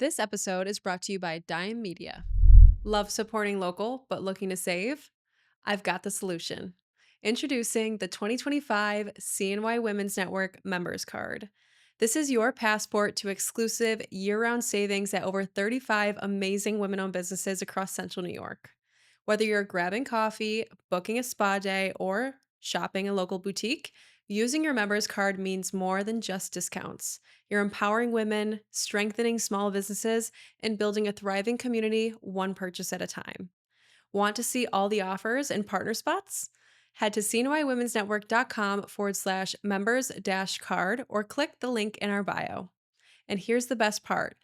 This episode is brought to you by Dime Media. Love supporting local, but looking to save? I've got the solution. Introducing the 2025 CNY Women's Network Members Card. This is your passport to exclusive year-round savings at over 35 amazing women-owned businesses across Central New York. Whether you're grabbing coffee, booking a spa day, or shopping a local boutique, using your members card means more than just discounts. You're empowering women, strengthening small businesses, and building a thriving community one purchase at a time. Want to see all the offers and partner spots? Head to cnywomensnetwork.com/members-card or click the link in our bio. And here's the best part.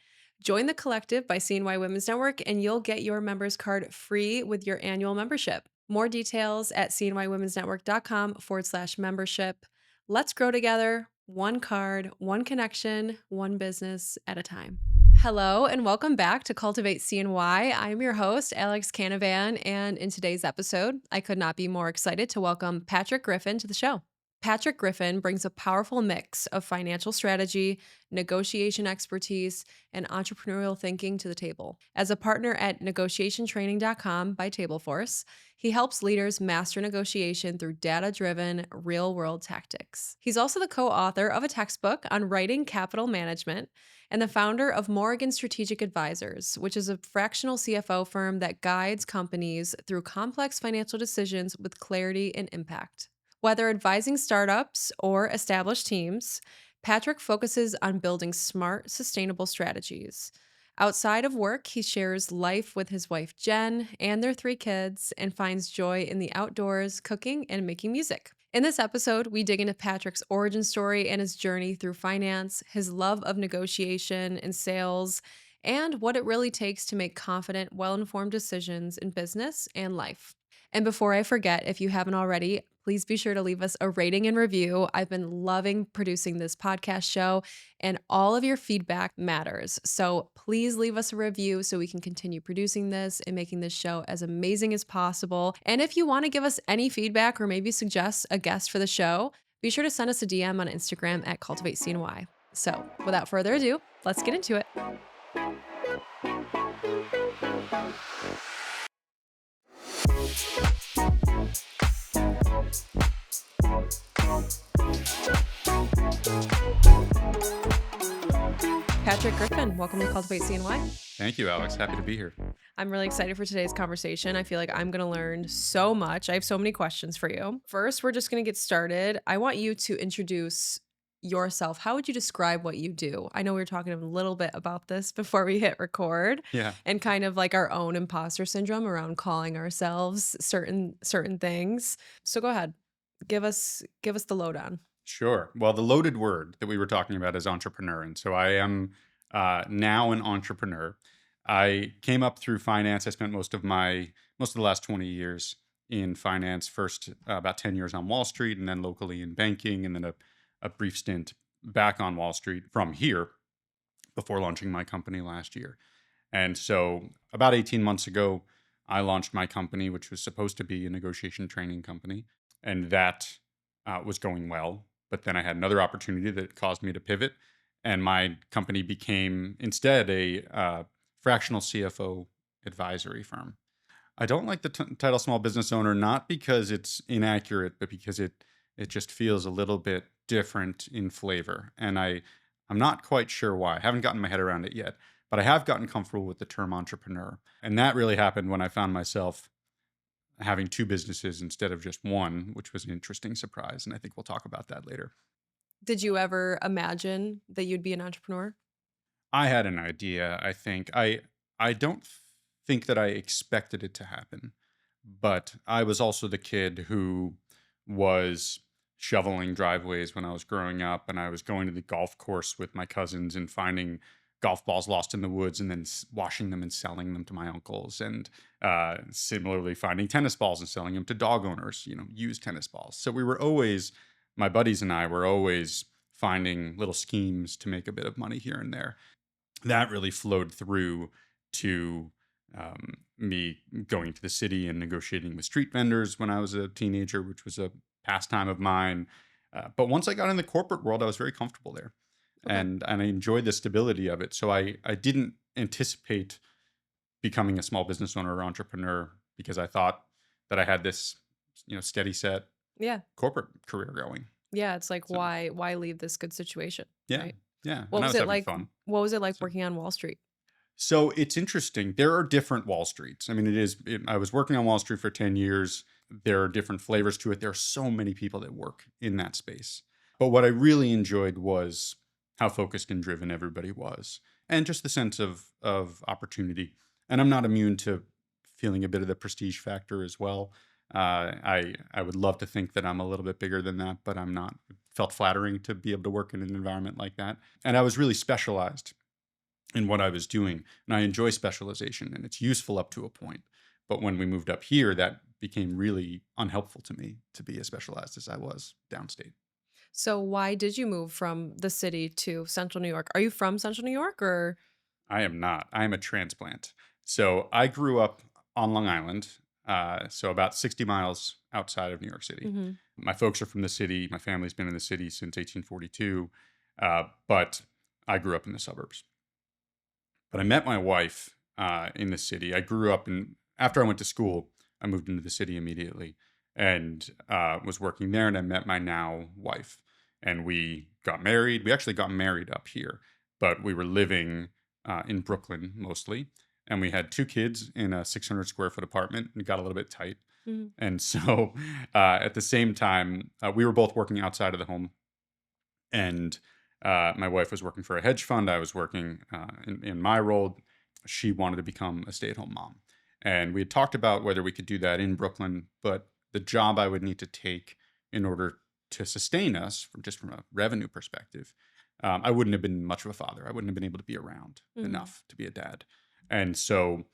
Join the collective by CNY Women's Network and you'll get your members card free with your annual membership. More details at cnywomensnetwork.com/membership. Let's grow together, one card, one connection, one business at a time. Hello and welcome back to Cultivate CNY. I'm your host, Alex Canavan, and in today's episode, I could not be more excited to welcome Patrick Griffin to the show. Patrick Griffin brings a powerful mix of financial strategy, negotiation expertise, and entrepreneurial thinking to the table. As a partner at negotiationtraining.com by TableForce, he helps leaders master negotiation through data-driven, real-world tactics. He's also the co-author of a textbook on writing capital management and the founder of Morrigan Strategic Advisors, which is a fractional CFO firm that guides companies through complex financial decisions with clarity and impact. Whether advising startups or established teams, Patrick focuses on building smart, sustainable strategies. Outside of work, he shares life with his wife, Jen, and their 3 kids, and finds joy in the outdoors, cooking, and making music. In this episode, we dig into Patrick's origin story and his journey through finance, his love of negotiation and sales, and what it really takes to make confident, well-informed decisions in business and life. And before I forget, if you haven't already, please be sure to leave us a rating and review. I've been loving producing this podcast show, and all of your feedback matters. So please leave us a review so we can continue producing this and making this show as amazing as possible. And if you want to give us any feedback or maybe suggest a guest for the show, be sure to send us a DM on Instagram at Cultivate CNY. So without further ado, let's get into it. Patrick Griffin, welcome to Cultivate CNY. Thank you, Alex. Happy to be here. I'm really excited for today's conversation. I feel like I'm going to learn so much. I have so many questions for you. First, we're just going to get started. I want you to introduce yourself. How would you describe what you do? I know we were talking a little bit about this before we hit record, Yeah. and kind of like our own imposter syndrome around calling ourselves certain things. So go ahead. Give us the lowdown. Sure. Well, the loaded word that we were talking about is entrepreneur. And so I am now an entrepreneur. I came up through finance. I spent most of the last 20 years in finance, first about 10 years on Wall Street and then locally in banking, and then a brief stint back on Wall Street from here before launching my company last year. And so about 18 months ago, I launched my company, which was supposed to be a negotiation training company. And that was going well. But then I had another opportunity that caused me to pivot. And my company became instead a fractional CFO advisory firm. I don't like the title small business owner, not because it's inaccurate, but because it just feels a little bit different in flavor. And I'm not quite sure why. I haven't gotten my head around it yet, but I have gotten comfortable with the term entrepreneur. And that really happened when I found myself having 2 businesses instead of just one, which was an interesting surprise. And I think we'll talk about that later. Did you ever imagine that you'd be an entrepreneur? I had an idea, I think. I don't think that I expected it to happen, but I was also the kid who was shoveling driveways when I was growing up, and I was going to the golf course with my cousins and finding golf balls lost in the woods and then washing them and selling them to my uncles, and similarly finding tennis balls and selling them to dog owners, used tennis balls. So my buddies and I were always finding little schemes to make a bit of money here and there. That really flowed through to me going to the city and negotiating with street vendors when I was a teenager, which was a pastime of mine. But once I got in the corporate world, I was very comfortable there. Okay. And I enjoyed the stability of it. So I didn't anticipate becoming a small business owner or entrepreneur because I thought that I had this, steady set Yeah. corporate career going. Yeah, it's like So why leave this good situation, yeah, right? yeah, What and I was was it having like fun. what was it like So working on Wall Street? So it's interesting. There are different Wall Streets. I mean, I was working on Wall Street for 10 years. There are different flavors to it. There are so many people that work in that space. But what I really enjoyed was how focused and driven everybody was, and just the sense of opportunity. And I'm not immune to feeling a bit of the prestige factor as well. I would love to think that I'm a little bit bigger than that, but I'm not. It felt flattering to be able to work in an environment like that. And I was really specialized in what I was doing. And I enjoy specialization and it's useful up to a point. But when we moved up here, that became really unhelpful to me to be as specialized as I was downstate. So why did you move from the city to Central New York? Are you from Central New York or I am not. I am a transplant. So I grew up on Long Island, so about 60 miles outside of New York City. Mhm. My folks are from the city. My family's been in the city since 1842, but I grew up in the suburbs. But I met my wife in the city. I grew up in, after I went to school, I moved into the city immediately and was working there. And I met my now wife. And we got married. We actually got married up here, but we were living in Brooklyn mostly. And we had two kids in a 600 square foot apartment and it got a little bit tight. Mhm. And so at the same time, we were both working outside of the home and my wife was working for a hedge fund. I was working in my role. She wanted to become a stay-at-home mom, and we had talked about whether we could do that in Brooklyn. But the job I would need to take in order to sustain us, from a revenue perspective, I wouldn't have been much of a father. I wouldn't have been able to be around Mhm. enough to be a dad, and so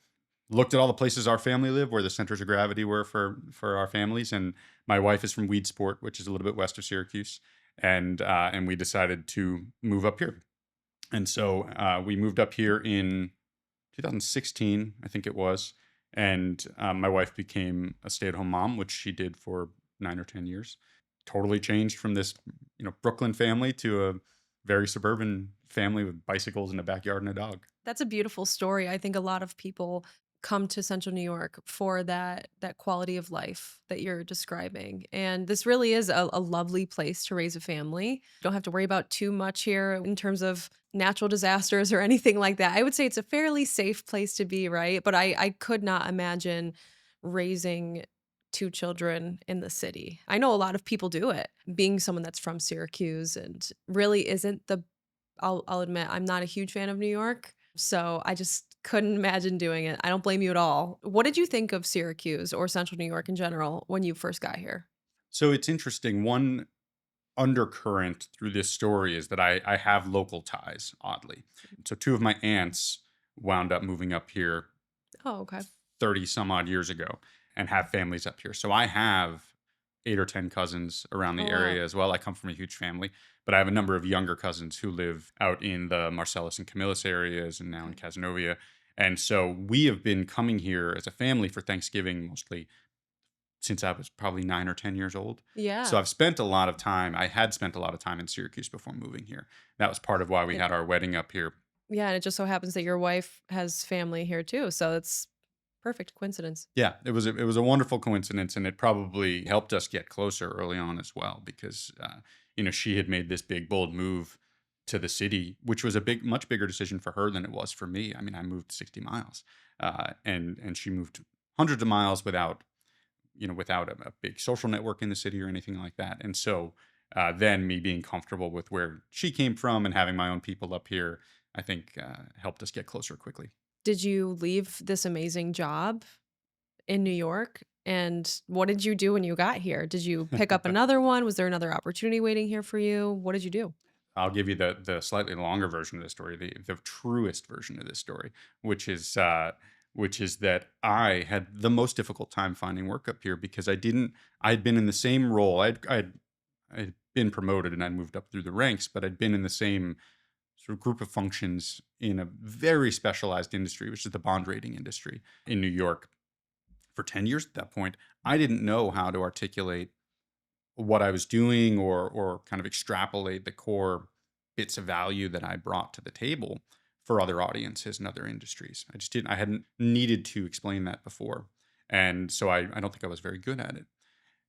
looked at all the places our family lived, where the centers of gravity were for our families. And my wife is from Weedsport, which is a little bit west of Syracuse, and we decided to move up here. And so we moved up here in 2016, I think it was, and my wife became a stay-at-home mom, which she did for 9 or 10 years. Totally changed from this, Brooklyn family to a very suburban family with bicycles and a backyard and a dog. That's a beautiful story. I think a lot of people come to Central New York for that quality of life that you're describing. And this really is a lovely place to raise a family. Don't have to worry about too much here in terms of natural disasters or anything like that. I would say it's a fairly safe place to be, right? But I could not imagine raising two children in the city. I know a lot of people do it. Being someone that's from Syracuse and really isn't the I'll admit I'm not a huge fan of New York, so I just couldn't imagine doing it. I don't blame you at all. What did you think of Syracuse or Central New York in general when you first got here? So it's interesting. One undercurrent through this story is that I have local ties, oddly. So two of my aunts wound up moving up here Oh, okay. 30 some odd years ago and have families up here. So I have 8 or 10 cousins around Oh, the wow. area as well. I come from a huge family, but I have a number of younger cousins who live out in the Marcellus and Camillus areas and now in Okay. Casanova. And so we have been coming here as a family for Thanksgiving mostly since I was probably 9 or 10 years old. So Yeah. I've spent a lot of time. I had spent a lot of time in Syracuse before moving here. That was part of why we It had our wedding up here. yeah, and it just so happens that your wife has family here too, so it's perfect coincidence. Yeah, it was a wonderful coincidence, and it probably helped us get closer early on as well because she had made this big bold move to the city, which was a much bigger decision for her than it was for me. I mean, I moved 60 miles, and she moved hundreds of miles without a big social network in the city or anything like that. And so then me being comfortable with where she came from and having my own people up here, I think helped us get closer quickly. Did you leave this amazing job in New York? And what did you do when you got here? Did you pick up another one? Was there another opportunity waiting here for you? What did you do? I'll give you the slightly longer version of the story, the truest version of this story, which is that I had the most difficult time finding work up here because I'd been in the same role. I'd been promoted and I'd moved up through the ranks, but I'd been in the same sort of group of functions in a very specialized industry, which is the bond rating industry in New York for 10 years at that point. I didn't know how to articulate what I was doing or kind of extrapolate the core bits of value that I brought to the table for other audiences and other industries. I hadn't needed to explain that before. And so I don't think I was very good at it.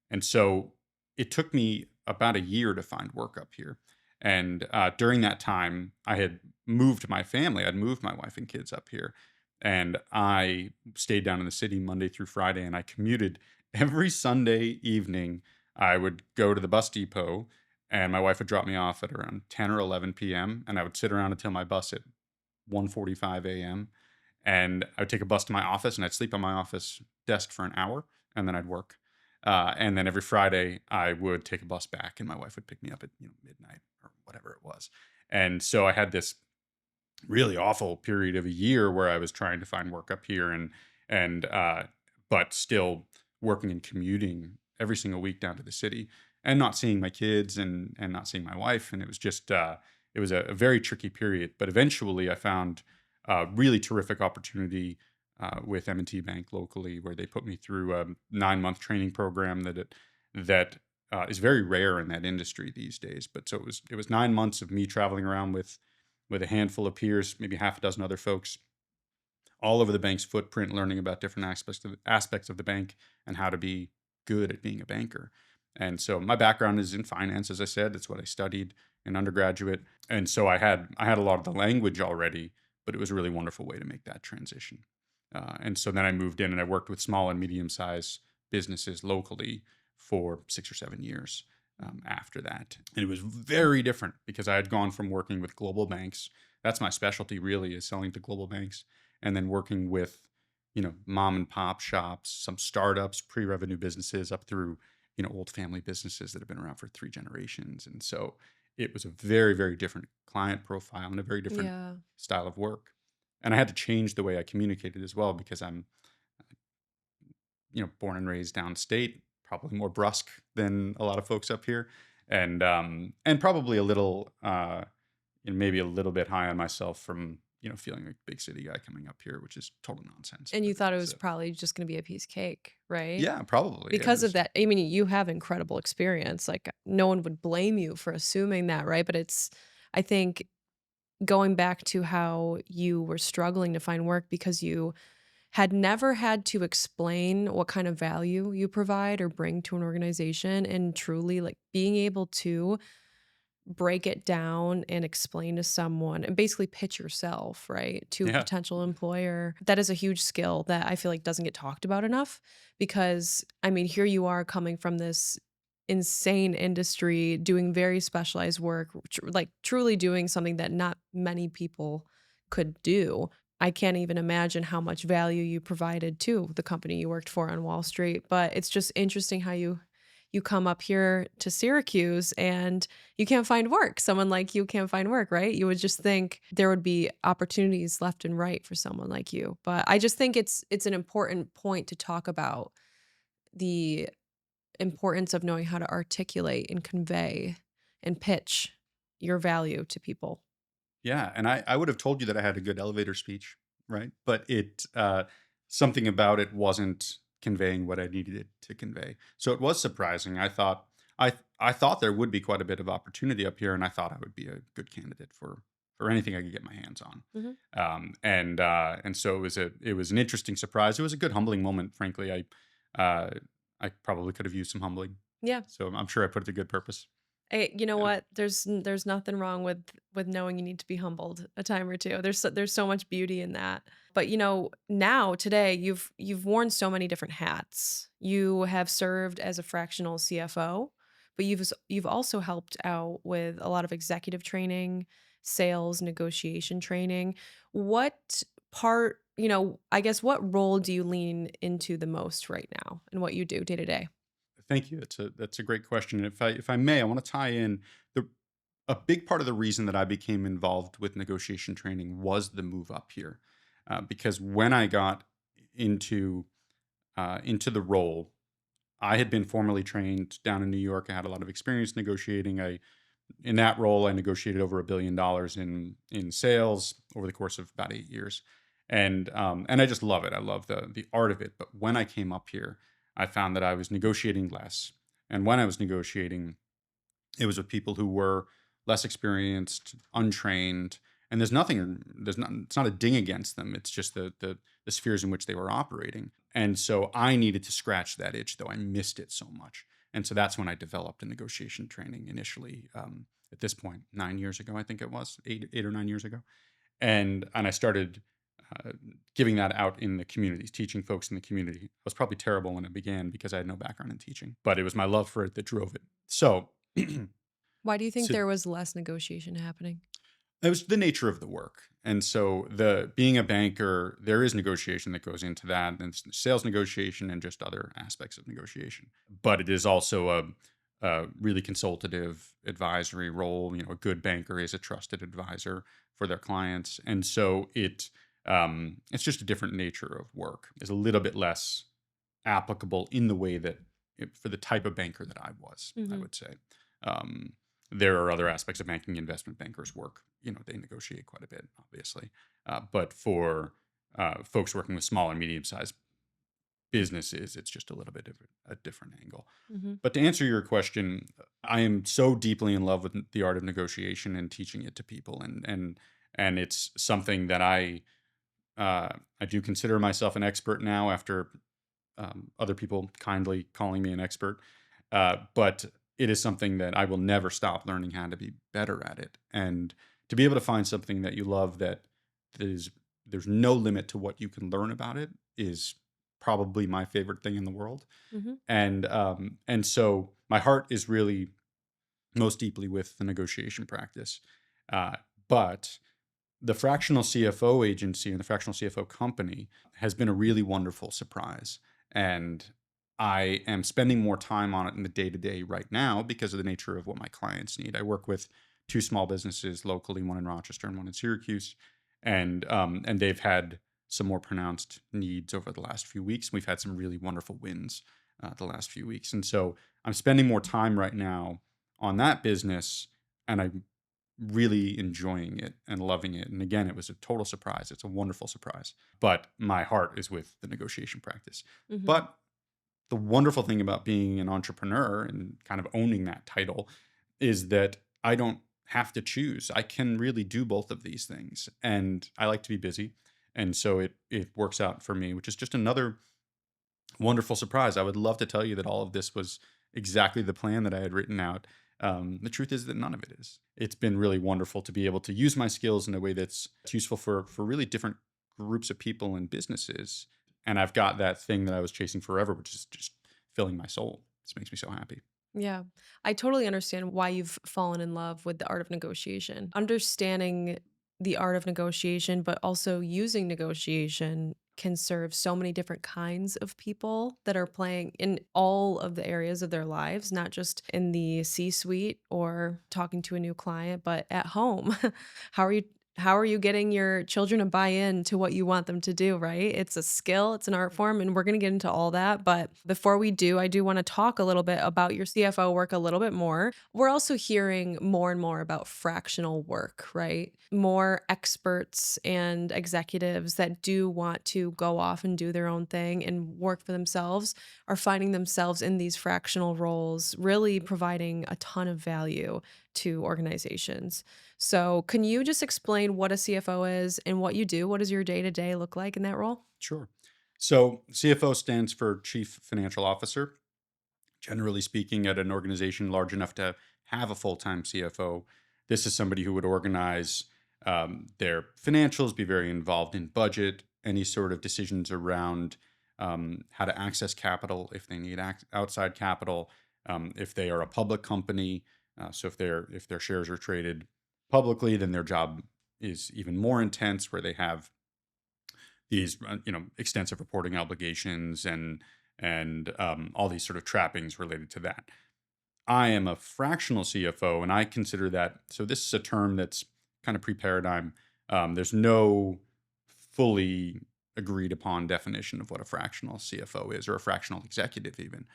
And so it took me about a year to find work up here. And during that time, I had moved my family. I'd moved my wife and kids up here. And I stayed down in the city Monday through Friday, and I commuted every Sunday evening. I would go to the bus depot, and my wife would drop me off at around 10 or 11 p.m. And I would sit around until my bus at 1:45 a.m. And I would take a bus to my office, and I'd sleep on my office desk for an hour, and then I'd work. And then every Friday, I would take a bus back, and my wife would pick me up at midnight or whatever it was. And so I had this really awful period of a year where I was trying to find work up here, and but still working and commuting every single week down to the city, and not seeing my kids and not seeing my wife. And it was just it was a very tricky period. But eventually, I found a really terrific opportunity with M&T Bank locally, where they put me through a 9-month training program that is very rare in that industry these days. But so it was 9 months of me traveling around with a handful of peers, maybe half a dozen other folks, all over the bank's footprint, learning about different aspects of the bank and how to be good at being a banker. And so my background is in finance, as I said. That's what I studied in undergraduate, and so I had a lot of the language already, but it was a really wonderful way to make that transition. And so then I moved in and I worked with small and medium sized businesses locally for 6 or 7 years after that. And it was very different because I had gone from working with global banks. That's my specialty, really, is selling to global banks, and then working with mom and pop shops, some startups, pre-revenue businesses, up through old family businesses that have been around for 3 generations. And so it was a very, very different client profile and a very different Yeah. style of work. And I had to change the way I communicated as well, because I'm born and raised downstate, probably more brusque than a lot of folks up here, and probably a little maybe a little bit high on myself from feeling like a big city guy coming up here, which is total nonsense. And you But thought it was probably just going to be a piece of cake, right? yeah, probably it Because of was. that, I mean, you have incredible experience. Like, no one would blame you for assuming that, right? But I think, going back to how you were struggling to find work because you had never had to explain what kind of value you provide or bring to an organization, and truly, like, being able to break it down and explain to someone and basically pitch yourself, right, to a Yeah, potential employer. That is a huge skill that I feel like doesn't get talked about enough, because I mean, here you are coming from this insane industry, doing very specialized work, like truly doing something that not many people could do. I can't even imagine how much value you provided to the company you worked for on Wall Street, but it's just interesting how you come up here to Syracuse and you can't find work. Someone like you can't find work, right? You would just think there would be opportunities left and right for someone like you. But I just think it's an important point to talk about, the importance of knowing how to articulate and convey and pitch your value to people. yeah, and I would have told you that I had a good elevator speech, right? But something about it wasn't conveying what I needed it to convey. So it was surprising. I thought there would be quite a bit of opportunity up here, and I thought I would be a good candidate for anything I could get my hands on. Mhm. And so it was an interesting surprise. It was a good humbling moment, frankly. I probably could have used some humbling, Yeah. so I'm sure I put it to good purpose. Hey, you know Yeah. what? There's nothing wrong with knowing you need to be humbled a time or two. There's so much beauty in that. But now today you've worn so many different hats. You have served as a fractional CFO, but you've also helped out with a lot of executive training, sales, negotiation training. What part, I guess, what role do you lean into the most right now in what you do day to day? Thank you. That's a great question. And if I may, I want to tie in the a big part of the reason that I became involved with negotiation training was the move up here, because when I got into into the role, I had been formally trained down in New York. I had a lot of experience negotiating. In that role, I negotiated over $1 billion in sales over the course of about 8 years, and I just love it. I love the art of it. But when I came up here, I found that I was negotiating less, and when I was negotiating, it was with people who were less experienced, untrained, And it's not a ding against them. It's just the spheres in which they were operating. And so I needed to scratch that itch, though I missed it so much. And so that's when I developed a negotiation training initially. At this point, 9 years ago, I think it was 8 or 9 years ago, and I started giving that out in the communities, teaching folks in the community. I was probably terrible when it began because I had no background in teaching, but it was my love for it that drove it. So, Why do you think so there was less negotiation happening? it was the nature of the work. And so the being a banker, there is negotiation that goes into that, and it's sales negotiation and just other aspects of negotiation. But it is also a really consultative advisory role. A good banker is a trusted advisor for their clients, and so it's just a different nature of work. It's a little bit less applicable in the way that for the type of banker that I was, I Hmm. would say. Um, there are other aspects of banking. Investment bankers work, they negotiate quite a bit, obviously. But for folks working with small and medium sized businesses, it's just a little bit of a different angle. Hmm. But to answer your question, I am so deeply in love with the art of negotiation and teaching it to people, and it's something that I do consider myself an expert now after other people kindly calling me an expert. But it is something that I will never stop learning how to be better at it. And to be able to find something that you love that is there's no limit to what you can learn about it is probably my favorite thing in the world. Hmm. And so my heart is really most deeply with the negotiation practice. Uh, but the fractional CFO agency and the fractional CFO company has been a really wonderful surprise. And I am spending more time on it in the day to day right now because of the nature of what my clients need. I work with two small businesses locally, one in Rochester and one in Syracuse, and they've had some more pronounced needs over the last few weeks. We've had some really wonderful wins the last few weeks, and so I'm spending more time right now on that business, and I'm really enjoying it and loving it. And again, it was a total surprise. It's a wonderful surprise. But my heart is with the negotiation practice. Hmm. But the wonderful thing about being an entrepreneur and kind of owning that title is that I don't have to choose. I can really do both of these things. And I like to be busy. And so it works out for me, which is just another wonderful surprise. I would love to tell you that all of this was exactly the plan that I had written out. The truth is that none of it is. It's been really wonderful to be able to use my skills in a way that's useful for really different groups of people and businesses. And I've got that thing that I was chasing forever, which is just filling my soul. This makes me so happy. Yeah, I totally understand why you've fallen in love with the art of negotiation. Understanding the art of negotiation, but also using negotiation can serve so many different kinds of people that are playing in all of the areas of their lives, not just in the C suite or talking to a new client, but at home. how are you? How are you getting your children to buy in to what you want them to do, right? It's a skill, it's an art form, and we're going to get into all that. But before we do, I do want to talk a little bit about your CFO work a little bit more. We're also hearing more and more about fractional work, right? More experts and executives that do want to go off and do their own thing and work for themselves are finding themselves in these fractional roles, really providing a ton of value to organizations. So, can you just explain what a CFO is and what you do? What does your day to day look like in that role? Sure. So CFO stands for Chief Financial Officer. Generally speaking, at an organization large enough to have a full time CFO, this is somebody who would organize their financials, be very involved in budget, any sort of decisions around how to access capital if they need outside capital, if they are a public company. So if their shares are traded publicly, then their job is even more intense, where they have these extensive reporting obligations and all these sort of trappings related to that. I am a fractional CFO, and I consider that. So this is a term that's kind of pre-paradigm. There's no fully agreed upon definition of what a fractional CFO is, or a fractional executive even.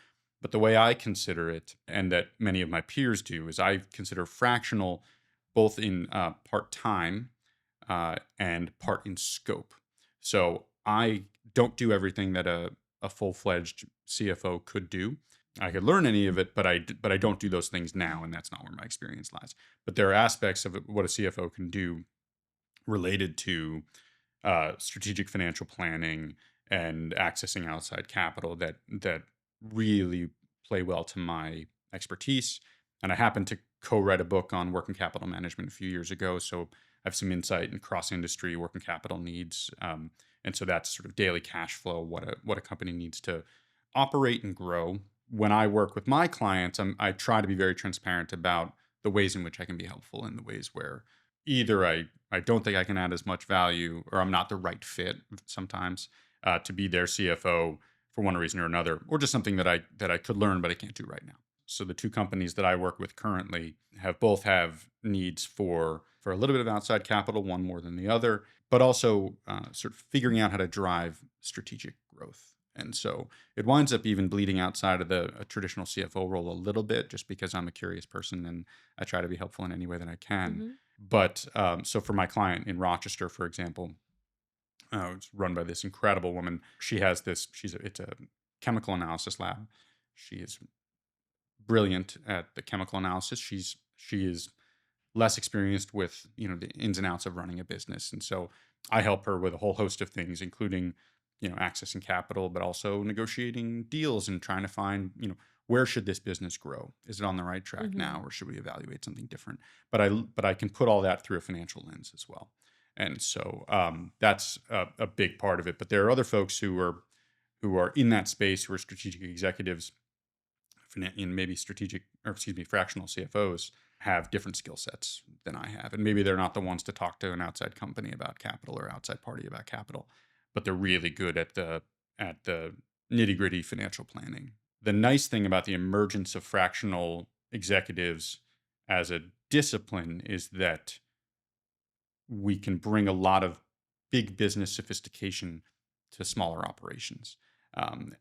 But the way I consider it, and that many of my peers do, is I consider fractional both in part time and part in scope. So I don't do everything that a full fledged CFO could do. I could learn any of it, but I don't do those things now, and that's not where my experience lies. But there are aspects of what a CFO can do related to strategic financial planning and accessing outside capital that really play well to my expertise. And I happened to co-write a book on working capital management a few years ago, so I have some insight in cross-industry working capital needs. And so that's sort of daily cash flow, what a company needs to operate and grow. When I work with my clients, I try to be very transparent about the ways in which I can be helpful and the ways where either I don't think I can add as much value or I'm not the right fit sometimes to be their CFO for one reason or another, or just something that I could learn but I can't do right now. So the two companies that I work with currently have needs for a little bit of outside capital, one more than the other, but also sort of figuring out how to drive strategic growth. And so it winds up even bleeding outside of the traditional CFO role a little bit, just because I'm a curious person and I try to be helpful in any way that I can. Mhm. But so for my client in Rochester, for example, it's run by this incredible woman. She has this. It's a chemical analysis lab. She is brilliant at the chemical analysis. She is less experienced with the ins and outs of running a business, and so I help her with a whole host of things, including accessing capital, but also negotiating deals and trying to find where should this business grow? Is it on the right track Mhm. now, or should we evaluate something different? But I can put all that through a financial lens as well, and so that's a big part of it. But there are other folks who are in that space, who are strategic executives and maybe fractional CFOs have different skill sets than I have. And maybe they're not the ones to talk to an outside company about capital or outside party about capital, but they're really good at the nitty-gritty financial planning. The nice thing about the emergence of fractional executives as a discipline is that we can bring a lot of big business sophistication to smaller operations.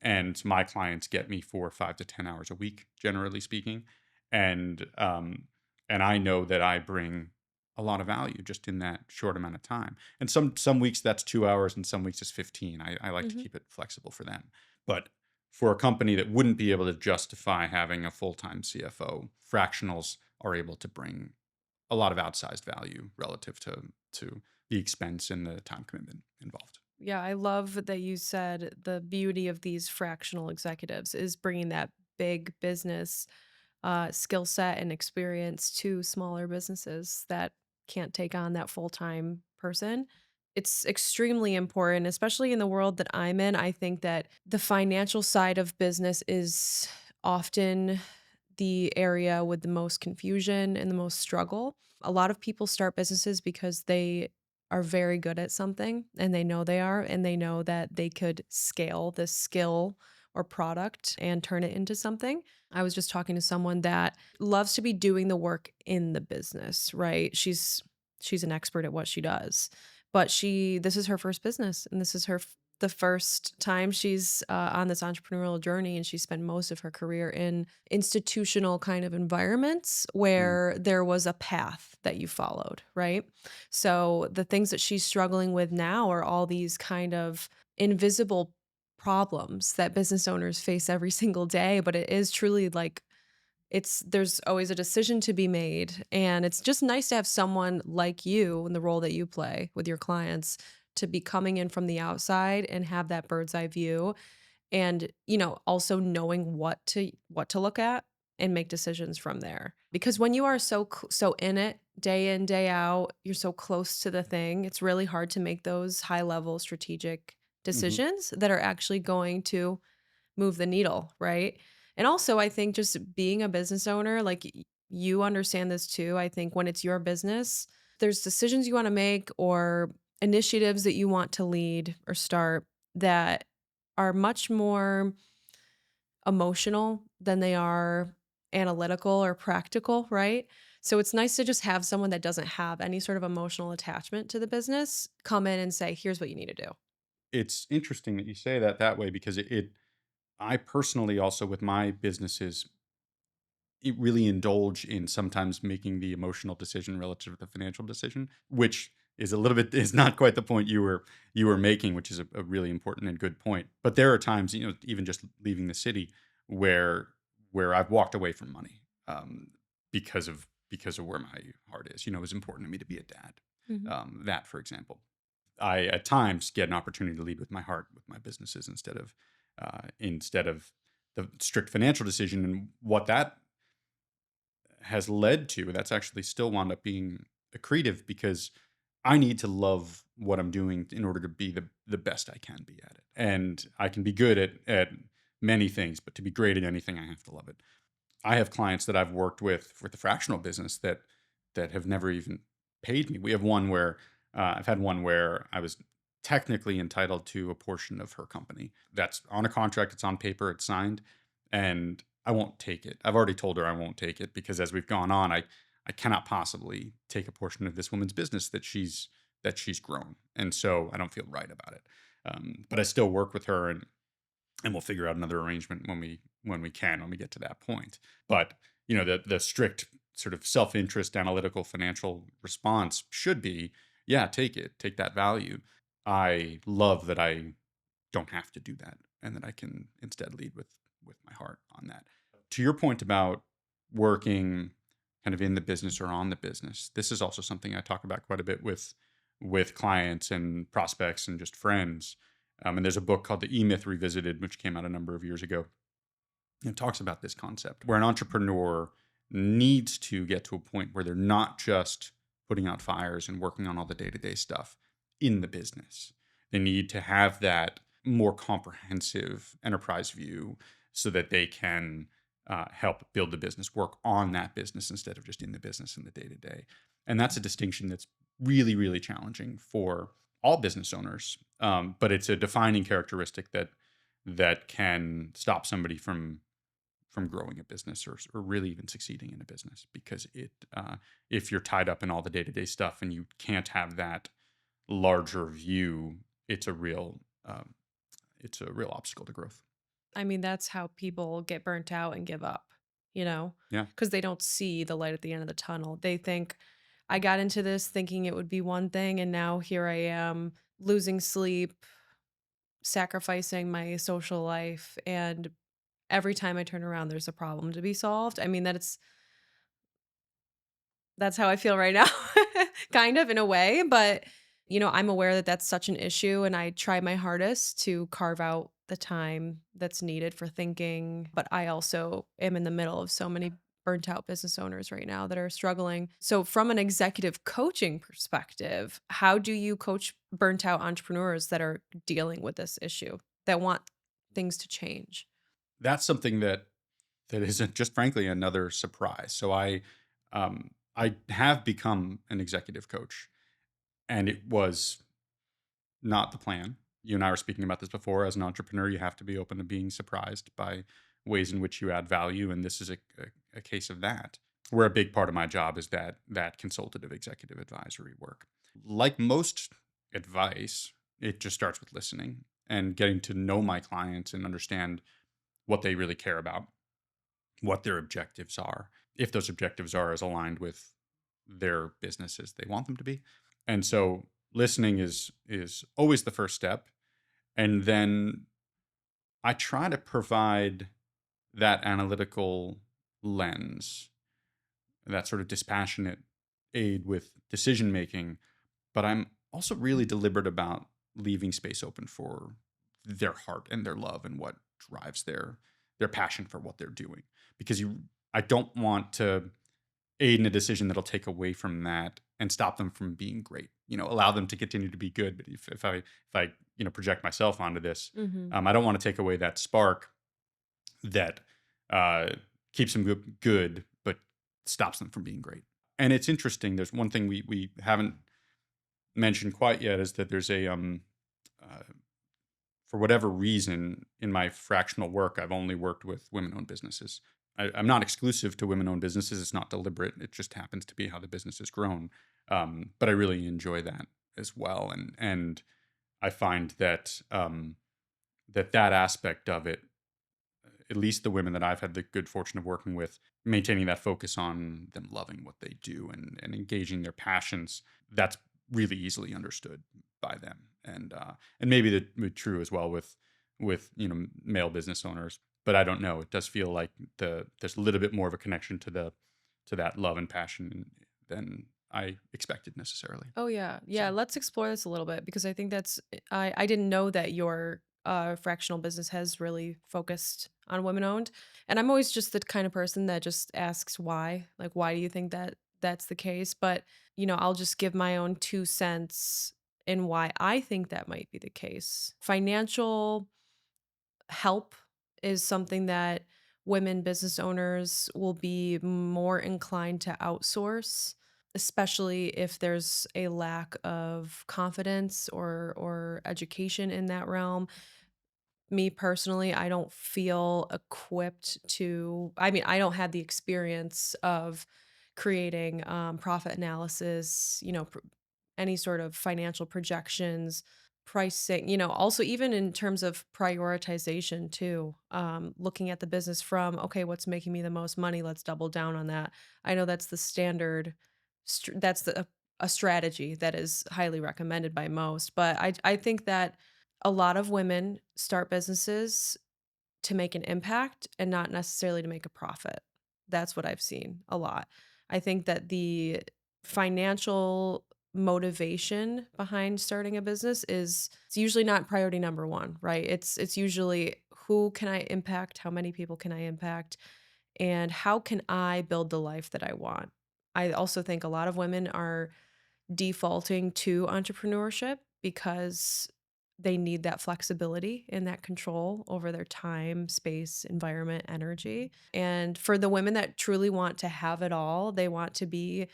And my clients get me for 5 to 10 hours a week, generally speaking, and and I know that I bring a lot of value just in that short amount of time. And some weeks that's 2 hours, and some weeks it's 15. I like to Mhm. keep it flexible for them, but for a company that wouldn't be able to justify having a full-time CFO, fractionals are able to bring a lot of outsized value relative to the expense and the time commitment involved. Yeah, I love that you said the beauty of these fractional executives is bringing that big business skill set and experience to smaller businesses that can't take on that full time person. It's extremely important, especially in the world that I'm in. I think that the financial side of business is often the area with the most confusion and the most struggle. A lot of people start businesses because they are very good at something and they know they are, and they know that they could scale this skill or product and turn it into something. I was just talking to someone that loves to be doing the work in the business, right? She's an expert at what she does. But this is her first business, and this is the first time she's on this entrepreneurial journey, and she spent most of her career in institutional kind of environments Mm, where there was a path that you followed, right? So the things that she's struggling with now are all these kind of invisible problems that business owners face every single day, but it is truly like there's always a decision to be made, and it's just nice to have someone like you in the role that you play with your clients to be coming in from the outside and have that bird's eye view, and also knowing what to look at and make decisions from there, because when you are so in it day in day out, you're so close to the thing, it's really hard to make those high level strategic mhm, decisions that are actually going to move the needle, right? And also, I think just being a business owner, like you understand this too. I think when it's your business, there's decisions you want to make or initiatives that you want to lead or start that are much more emotional than they are analytical or practical, right? So it's nice to just have someone that doesn't have any sort of emotional attachment to the business come in and say, here's what you need to do. it's interesting that you say that way because I personally also with my businesses it really indulge in sometimes making the emotional decision relative to the financial decision, which is a little bit is not quite the point you were making, which is a really important and good point. But there are times, even just leaving the city, where I've walked away from money because of where my heart is. It was important to me to be a dad, Mhm. that, for example. I at times get an opportunity to lead with my heart with my businesses instead of the strict financial decision, and what that has led to. That's actually still wound up being accretive because I need to love what I'm doing in order to be the best I can be at it, and I can be good at many things, but to be great at anything, I have to love it. I have clients that I've worked with the fractional business that have never even paid me. We have one where I've had one where I was technically entitled to a portion of her company. That's on a contract, it's on paper, it's signed, and I won't take it. I've already told her I won't take it because as we've gone on, I cannot possibly take a portion of this woman's business that she's grown, and so I don't feel right about it. But I still work with her, and we'll figure out another arrangement when we get to that point. But the strict sort of self-interest analytical financial response should be, yeah, take that value. I love that I don't have to do that, and that I can instead lead with my heart on that. To your point about working kind of in the business or on the business, this is also something I talk about quite a bit with clients and prospects and just friends. And there's a book called The E-Myth Revisited, which came out a number of years ago. It talks about this concept where an entrepreneur needs to get to a point where they're not just putting out fires and working on all the day-to-day stuff in the business. They need to have that more comprehensive enterprise view so that they can help build the business, work on that business instead of just in the business in the day-to-day. And that's a distinction that's really, really challenging for all business owners. But it's a defining characteristic that can stop somebody from growing a business or really even succeeding in a business, because if you're tied up in all the day-to-day stuff and you can't have that larger view, it's a real obstacle to growth. I mean, that's how people get burnt out and give up, Yeah. because they don't see the light at the end of the tunnel. They think, I got into this thinking it would be one thing, and now here I am losing sleep, sacrificing my social life, and every time I turn around, there's a problem to be solved. I mean, that's how I feel right now, kind of in a way. But, I'm aware that that's such an issue. And I try my hardest to carve out the time that's needed for thinking. But I also am in the middle of so many burnt out business owners right now that are struggling. So, from an executive coaching perspective, how do you coach burnt out entrepreneurs that are dealing with this issue, that want things to change? That's something that isn't just frankly another surprise. So I have become an executive coach, and it was not the plan. You and I were speaking about this before. As an entrepreneur, you have to be open to being surprised by ways in which you add value, and this is a case of that. Where a big part of my job is that consultative executive advisory work. Like most advice, it just starts with listening and getting to know my clients and understand what they really care about, what their objectives are, if those objectives are as aligned with their business as they want them to be. And so listening is always the first step. And then I try to provide that analytical lens, that sort of dispassionate aid with decision making, but I'm also really deliberate about leaving space open for their heart and their love and what drives their passion for what they're doing. Because I don't want to aid in a decision that'll take away from that and stop them from being great. Allow them to continue to be good. But if I project myself onto this, Hmm. I don't want to take away that spark that uh, keeps them good, but stops them from being great. And it's interesting. There's one thing we haven't mentioned quite yet is that there's uh, for whatever reason, in my fractional work, I've only worked with women-owned businesses. I'm not exclusive to women-owned businesses. It's not deliberate. It just happens to be how the business has grown. But I really enjoy that as well, and I find that aspect of it, at least the women that I've had the good fortune of working with, maintaining that focus on them loving what they do and engaging their passions, that's really easily understood by them. And maybe that would be true as well with male business owners. But I don't know. It does feel like there's a little bit more of a connection to that love and passion I expected necessarily. Oh yeah. So Yeah, let's explore this a little bit because I think that's I didn't know that your fractional business has really focused on women owned. And I'm always just the kind of person that just asks why. Like why do you think that that's the case? But, I'll just give my own 2 cents in why I think that might be the case. Financial help is something that women business owners will be more inclined to outsource, especially if there's a lack of confidence or education in that realm. Me personally, I don't feel equipped to, I mean, I don't have the experience of creating profit analysis, any sort of financial projections, pricing, also even in terms of prioritization too. Looking at the business from, okay, what's making me the most money? Let's double down on that. I know that's the standard, that's a strategy that is highly recommended by most, but I think that a lot of women start businesses to make an impact and not necessarily to make a profit. That's what I've seen a lot. I think that the financial motivation behind starting a business is it's usually not priority number 1, right? It's usually who can I impact, how many people can I impact, and how can I build the life that I want. I also think a lot of women are defaulting to entrepreneurship because they need that flexibility and that control over their time, space, environment, energy. And for the women that truly want to have it all, they want to be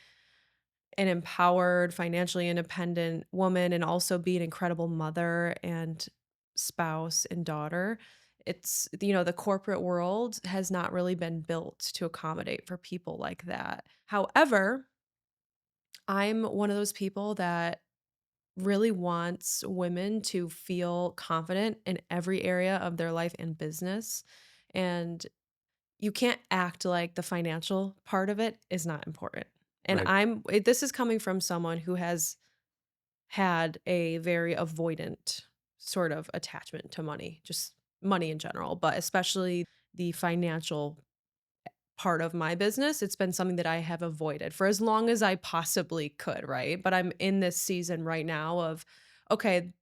an empowered, financially independent woman and also be an incredible mother and spouse and daughter. The corporate world has not really been built to accommodate for people like that. However, I'm one of those people that really wants women to feel confident in every area of their life and business. And you can't act like the financial part of it is not important. And right, this is coming from someone who has had a very avoidant sort of attachment to money, just money in general, but especially the financial part of my business. It's been something that I have avoided for as long as I possibly could, right? But I'm in this season right now of, okay,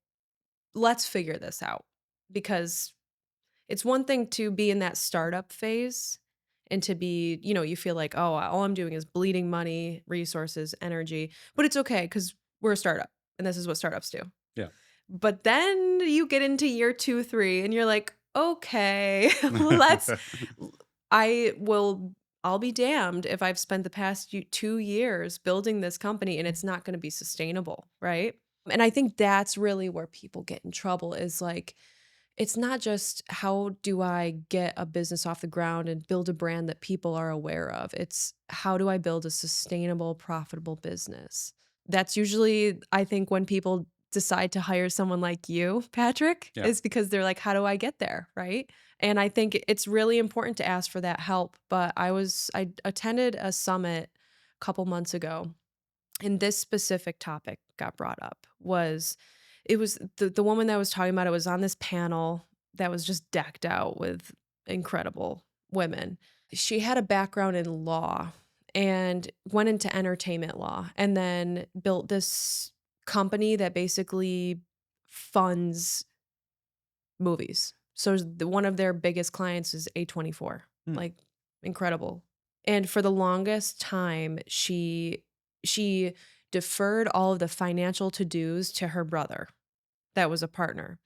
let's figure this out because it's one thing to be in that startup phase and to be, you feel like, oh, all I'm doing is bleeding money, resources, energy, but it's okay because we're a startup and this is what startups do. yeah. But then you get into year 2, 3, and you're like, "Okay, let's I will I'll be damned if I've spent the past 2 years building this company and it's not gonna be sustainable," right? And I think that's really where people get in trouble is, like, it's not just how do I get a business off the ground and build a brand that people are aware of? It's how do I build a sustainable, profitable business? That's usually, I think, when people decide to hire someone like you, Patrick, Yeah. is because they're like, how do I get there? Right. And I think it's really important to ask for that help. But I attended a summit a couple months ago and this specific topic got brought up was it was the woman that was talking about it was on this panel that was just decked out with incredible women. She had a background in law and went into entertainment law and then built this company that basically funds movies. So one of their biggest clients is A24. Hmm. Like incredible. And for the longest time she deferred all of the financial to-dos to her brother that was a partner.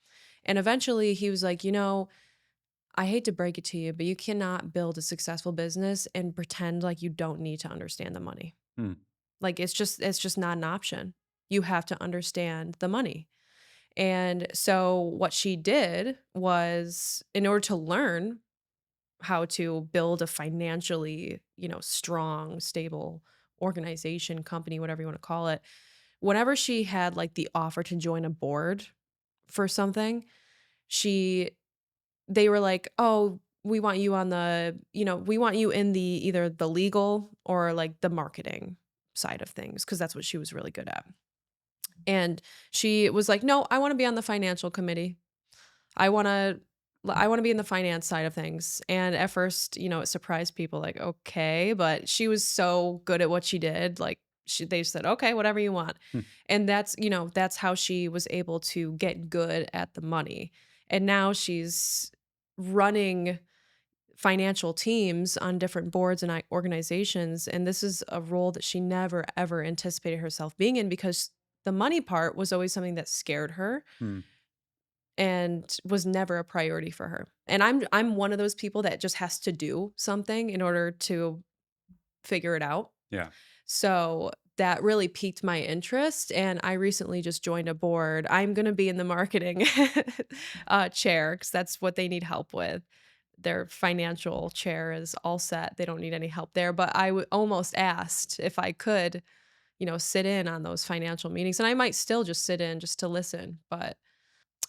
And eventually he was like, I hate to break it to you, but you cannot build a successful business and pretend like you don't need to understand the money. Hmm. Like it's just not an option. You have to understand the money. And so what she did was in order to learn how to build a financially, strong, stable organization, company, whatever you want to call it, whenever she had like the offer to join a board for something, she they were like, "Oh, we want you on we want you in the either the legal or like the marketing side of things because that's what she was really good at." And she was like, "No, I want to be on the financial committee. I want to I want to be in the finance side of things." And at first, it surprised people like, "Okay," but she was so good at what she did. Like they said, okay, whatever you want. Hmm. And that's how she was able to get good at the money. And now she's running financial teams on different boards and organizations. And this is a role that she never, ever anticipated herself being in, because the money part was always something that scared her Hmm. and was never a priority for her. And I'm one of those people that just has to do something in order to figure it out. Yeah. So that really piqued my interest, and I recently just joined a board. I'm gonna be in the marketing chair because that's what they need help with. Their financial chair is all set. They don't need any help there, but I almost asked if I could, sit in on those financial meetings, and I might still just sit in just to listen, but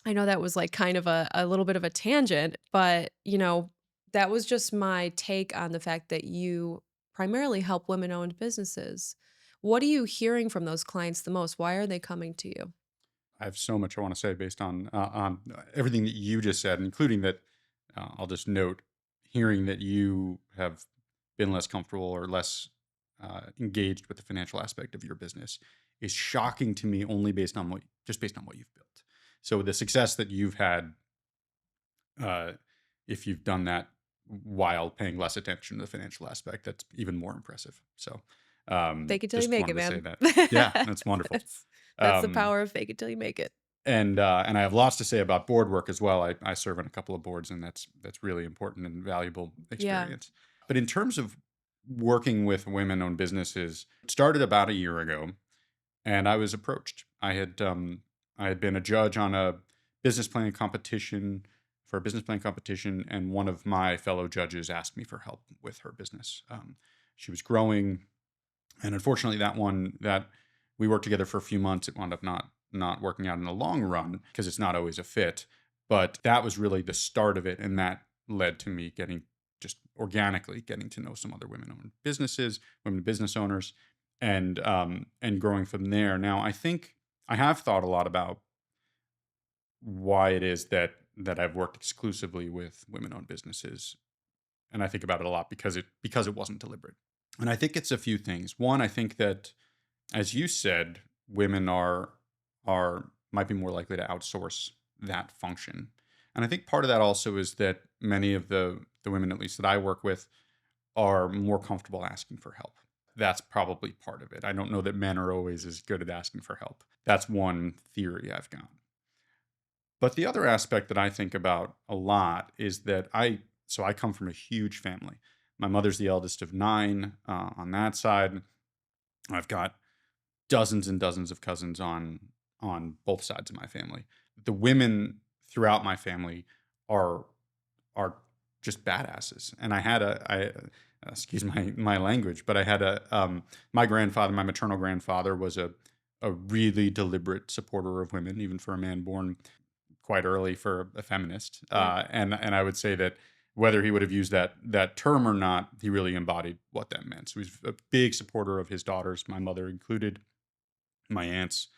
I know that was like kind of a little bit of a tangent, but that was just my take on the fact that you primarily help women owned businesses. What are you hearing from those clients the most? Why are they coming to you? I have so much I want to say based on everything that you just said, including that. I'll just note, hearing that you have been less comfortable or less engaged with the financial aspect of your business is shocking to me, only based on what you've built. So the success that you've had, uh, if you've done that while paying less attention to the financial aspect, that's even more impressive. So Fake it till you just make it, wanted to say man. that. Yeah, that's wonderful. That's the Um, power of fake it till you make it. and I have lots to say about board work as well. I serve on a couple of boards, and that's really important and valuable Yeah. experience. But in terms of working with women-owned businesses, it started about a year ago, and I was approached. I had been a judge on a business plan competition for a business plan competition, and one of my fellow judges asked me for help with her business. She was growing, and unfortunately, that we worked together for a few months. It wound up not working out in the long run because it's not always a fit. But that was really the start of it, and that led to me getting just organically getting to know some other women-owned businesses, women business owners, and growing from there. Now, I think I have thought a lot about why it is that I've worked exclusively with women-owned businesses, and I think about it a lot because it wasn't deliberate. And I think it's a few things. One, I think that, as you said, women are might be more likely to outsource that function. And I think part of that also is that many of the women, at least that I work with, are more comfortable asking for help. That's probably part of it. I don't know that men are always as good at asking for help. That's one theory I've got. But the other aspect that I think about a lot is that I come from a huge family. My mother's the eldest of nine on that side. I've got dozens and dozens of cousins on both sides of my family. The women throughout my family are are just badasses. And excuse my language, but I had my grandfather, my maternal grandfather, was a really deliberate supporter of women, even for a man born quite early for a feminist. Yeah. And I would say that whether he would have used that term or not, he really embodied what that meant. So he's a big supporter of his daughters, my mother included, my aunts,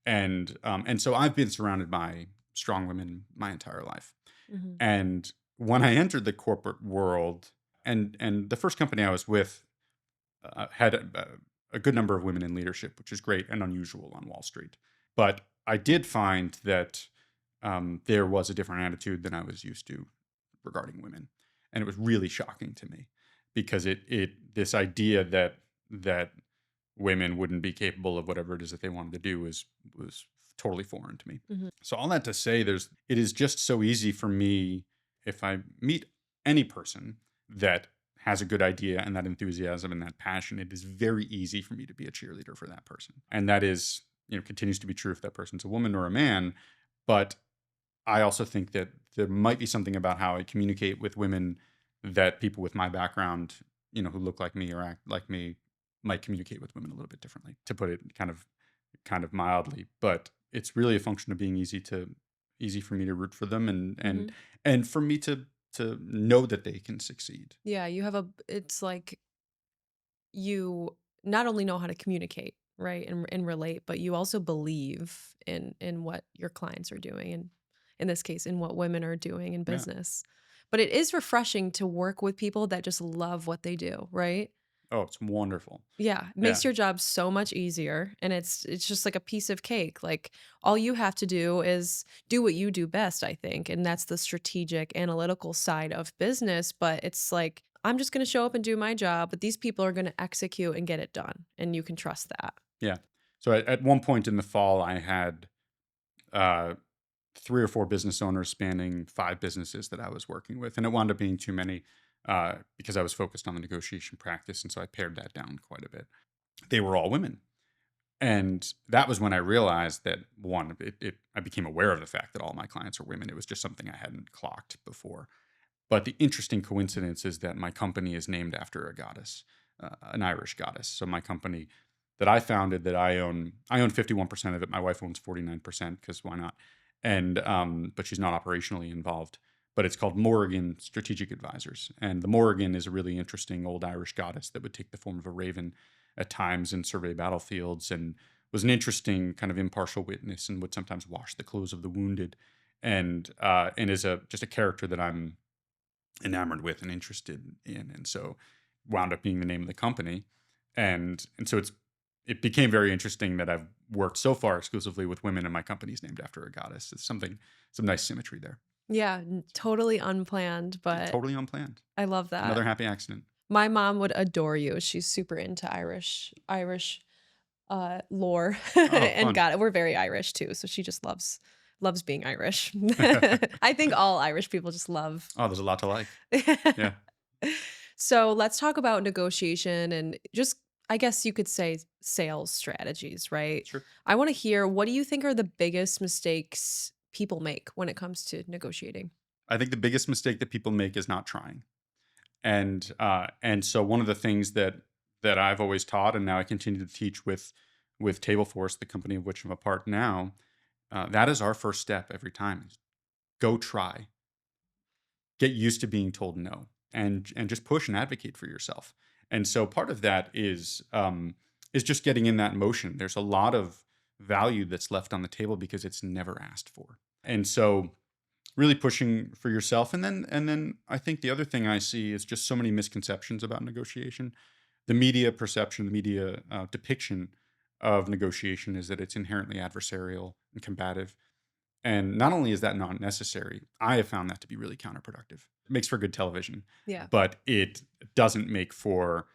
and so I've been surrounded by strong women my entire life. Mhm. And when I entered the corporate world, and the first company I was with had a good number of women in leadership, which is great and unusual on Wall Street. But I did find that there was a different attitude than I was used to regarding women, and it was really shocking to me because it this idea that women wouldn't be capable of whatever it is that they wanted to do was totally foreign to me. Mhm. So all that to say, it is just so easy for me if I meet any person that has a good idea and that enthusiasm and that passion, it is very easy for me to be a cheerleader for that person. And that is, continues to be true if that person's a woman or a man. But I also think that there might be something about how I communicate with women that people with my background, who look like me or act like me, might communicate with women a little bit differently, to put it kind of mildly. But it's really a function of being easy for me to root for them Mhm. and for me to know that they can succeed. Yeah, it's like you not only know how to communicate, right, and relate, but you also believe in what your clients are doing, and in this case, in what women are doing in Yeah. business. But it is refreshing to work with people that just love what they do, right? Oh, it's wonderful. Yeah, it Yeah. makes your job so much easier, and it's just like a piece of cake. Like, all you have to do is do what you do best, I think, and that's the strategic, analytical side of business, but it's like, I'm just gonna show up and do my job, but these people are gonna execute and get it done, and you can trust that. Yeah. So at one point in the fall, I had uh, 3 or 4 business owners spanning 5 businesses that I was working with, and it wound up being too many because I was focused on the negotiation practice, and so I pared that down quite a bit. They were all women, and that was when I realized that one, I became aware of the fact that all my clients were women. It was just something I hadn't clocked before. But the interesting coincidence is that my company is named after a goddess, an Irish goddess. So my company that I founded, that I own 51% of it. My wife owns 49% because why not? And but she's not operationally involved. But it's called Morrigan Strategic Advisors, and the Morrigan is a really interesting old Irish goddess that would take the form of a raven at times and survey battlefields, and was an interesting kind of impartial witness, and would sometimes wash the clothes of the wounded, and is a just a character that I'm enamored with and interested in, and so wound up being the name of the company, and so it became very interesting that I've worked so far exclusively with women, and my company's named after a goddess. It's some nice symmetry there. Yeah, totally unplanned, but Totally unplanned. I love that. Another happy accident. My mom would adore you. She's super into lore Oh, and fun. got it. We're very Irish too, so she just loves being Irish. I think all Irish people just love. Oh, there's a lot to like. Yeah, So let's talk about negotiation and just, I guess you could say, sales strategies, right? sure. I want to hear, what do you think are the biggest mistakes people make when it comes to negotiating? I think the biggest mistake that people make is not trying. And so one of the things that I've always taught, and now I continue to teach with TableForce, the company of which I'm a part now, that is our first step every time. Is go try, get used to being told no, and just push and advocate for yourself. And so part of that is just getting in that motion. There's a lot of value that's left on the table because it's never asked for, and so really pushing for yourself. And then I think the other thing I see is just so many misconceptions about negotiation. The media perception, the media depiction of negotiation is that it's inherently adversarial and combative. And not only is that not necessary, I have found that to be really counterproductive. It makes for good television, Yeah. but it doesn't make for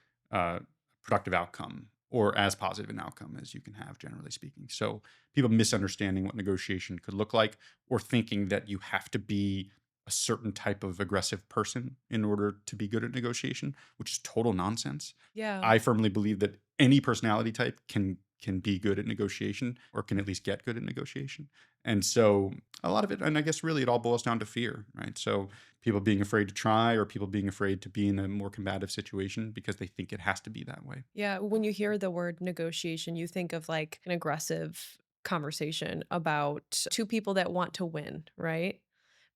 productive outcome, or as positive an outcome as you can have, generally speaking. So people misunderstanding what negotiation could look like, or thinking that you have to be a certain type of aggressive person in order to be good at negotiation, which is total nonsense. Yeah. I firmly believe that any personality type can be good at negotiation, or can at least get good at negotiation. And so a lot of it, and I guess really it all boils down to fear, right? So people being afraid to try, or people being afraid to be in a more combative situation because they think it has to be that way. Yeah, when you hear the word negotiation, you think of like an aggressive conversation about two people that want to win, right?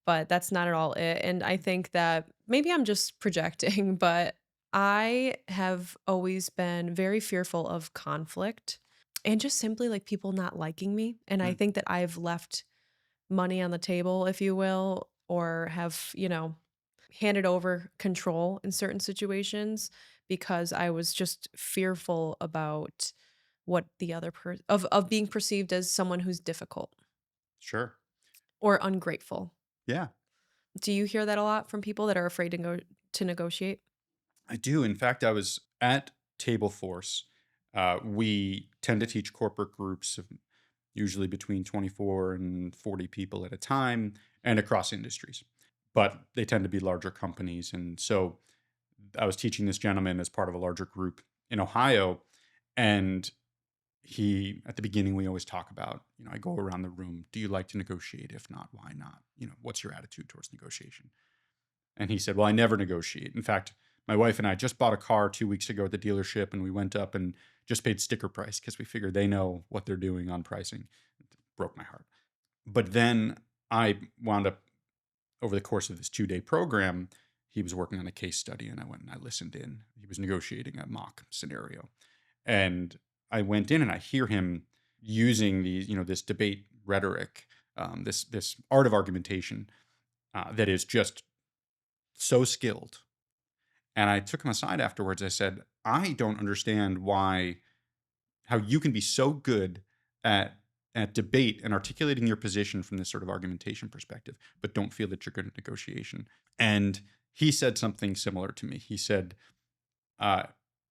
But that's not at all it. And I think that maybe I'm just projecting, but I have always been very fearful of conflict and just simply like people not liking me. And I Mm, think that I've left money on the table, if you will, or have, handed over control in certain situations because I was just fearful about what the other person of being perceived as someone who's difficult sure. or ungrateful. Yeah, Do you hear that a lot from people that are afraid to negotiate? I do. In fact, I was at TableForce. We tend to teach corporate groups of usually between 24 and 40 people at a time, and across industries. But they tend to be larger companies. And so I was teaching this gentleman as part of a larger group in Ohio. And at the beginning, we always talk about, I go around the room, do you like to negotiate? If not, why not? What's your attitude towards negotiation? And he said, well, I never negotiate. In fact, my wife and I just bought a car 2 weeks ago at the dealership, and we went up and just paid sticker price because we figured they know what they're doing on pricing. It broke my heart. But then I wound up, over the course of this 2-day program, he was working on a case study, and I went and I listened in. He was negotiating a mock scenario. And I went in and I hear him using this debate rhetoric, this art of argumentation that is just so skilled. And I took him aside afterwards. I said, I don't understand how you can be so good at debate and articulating your position from this sort of argumentation perspective, but don't feel that you're good at negotiation. And he said something similar to me. He said, uh,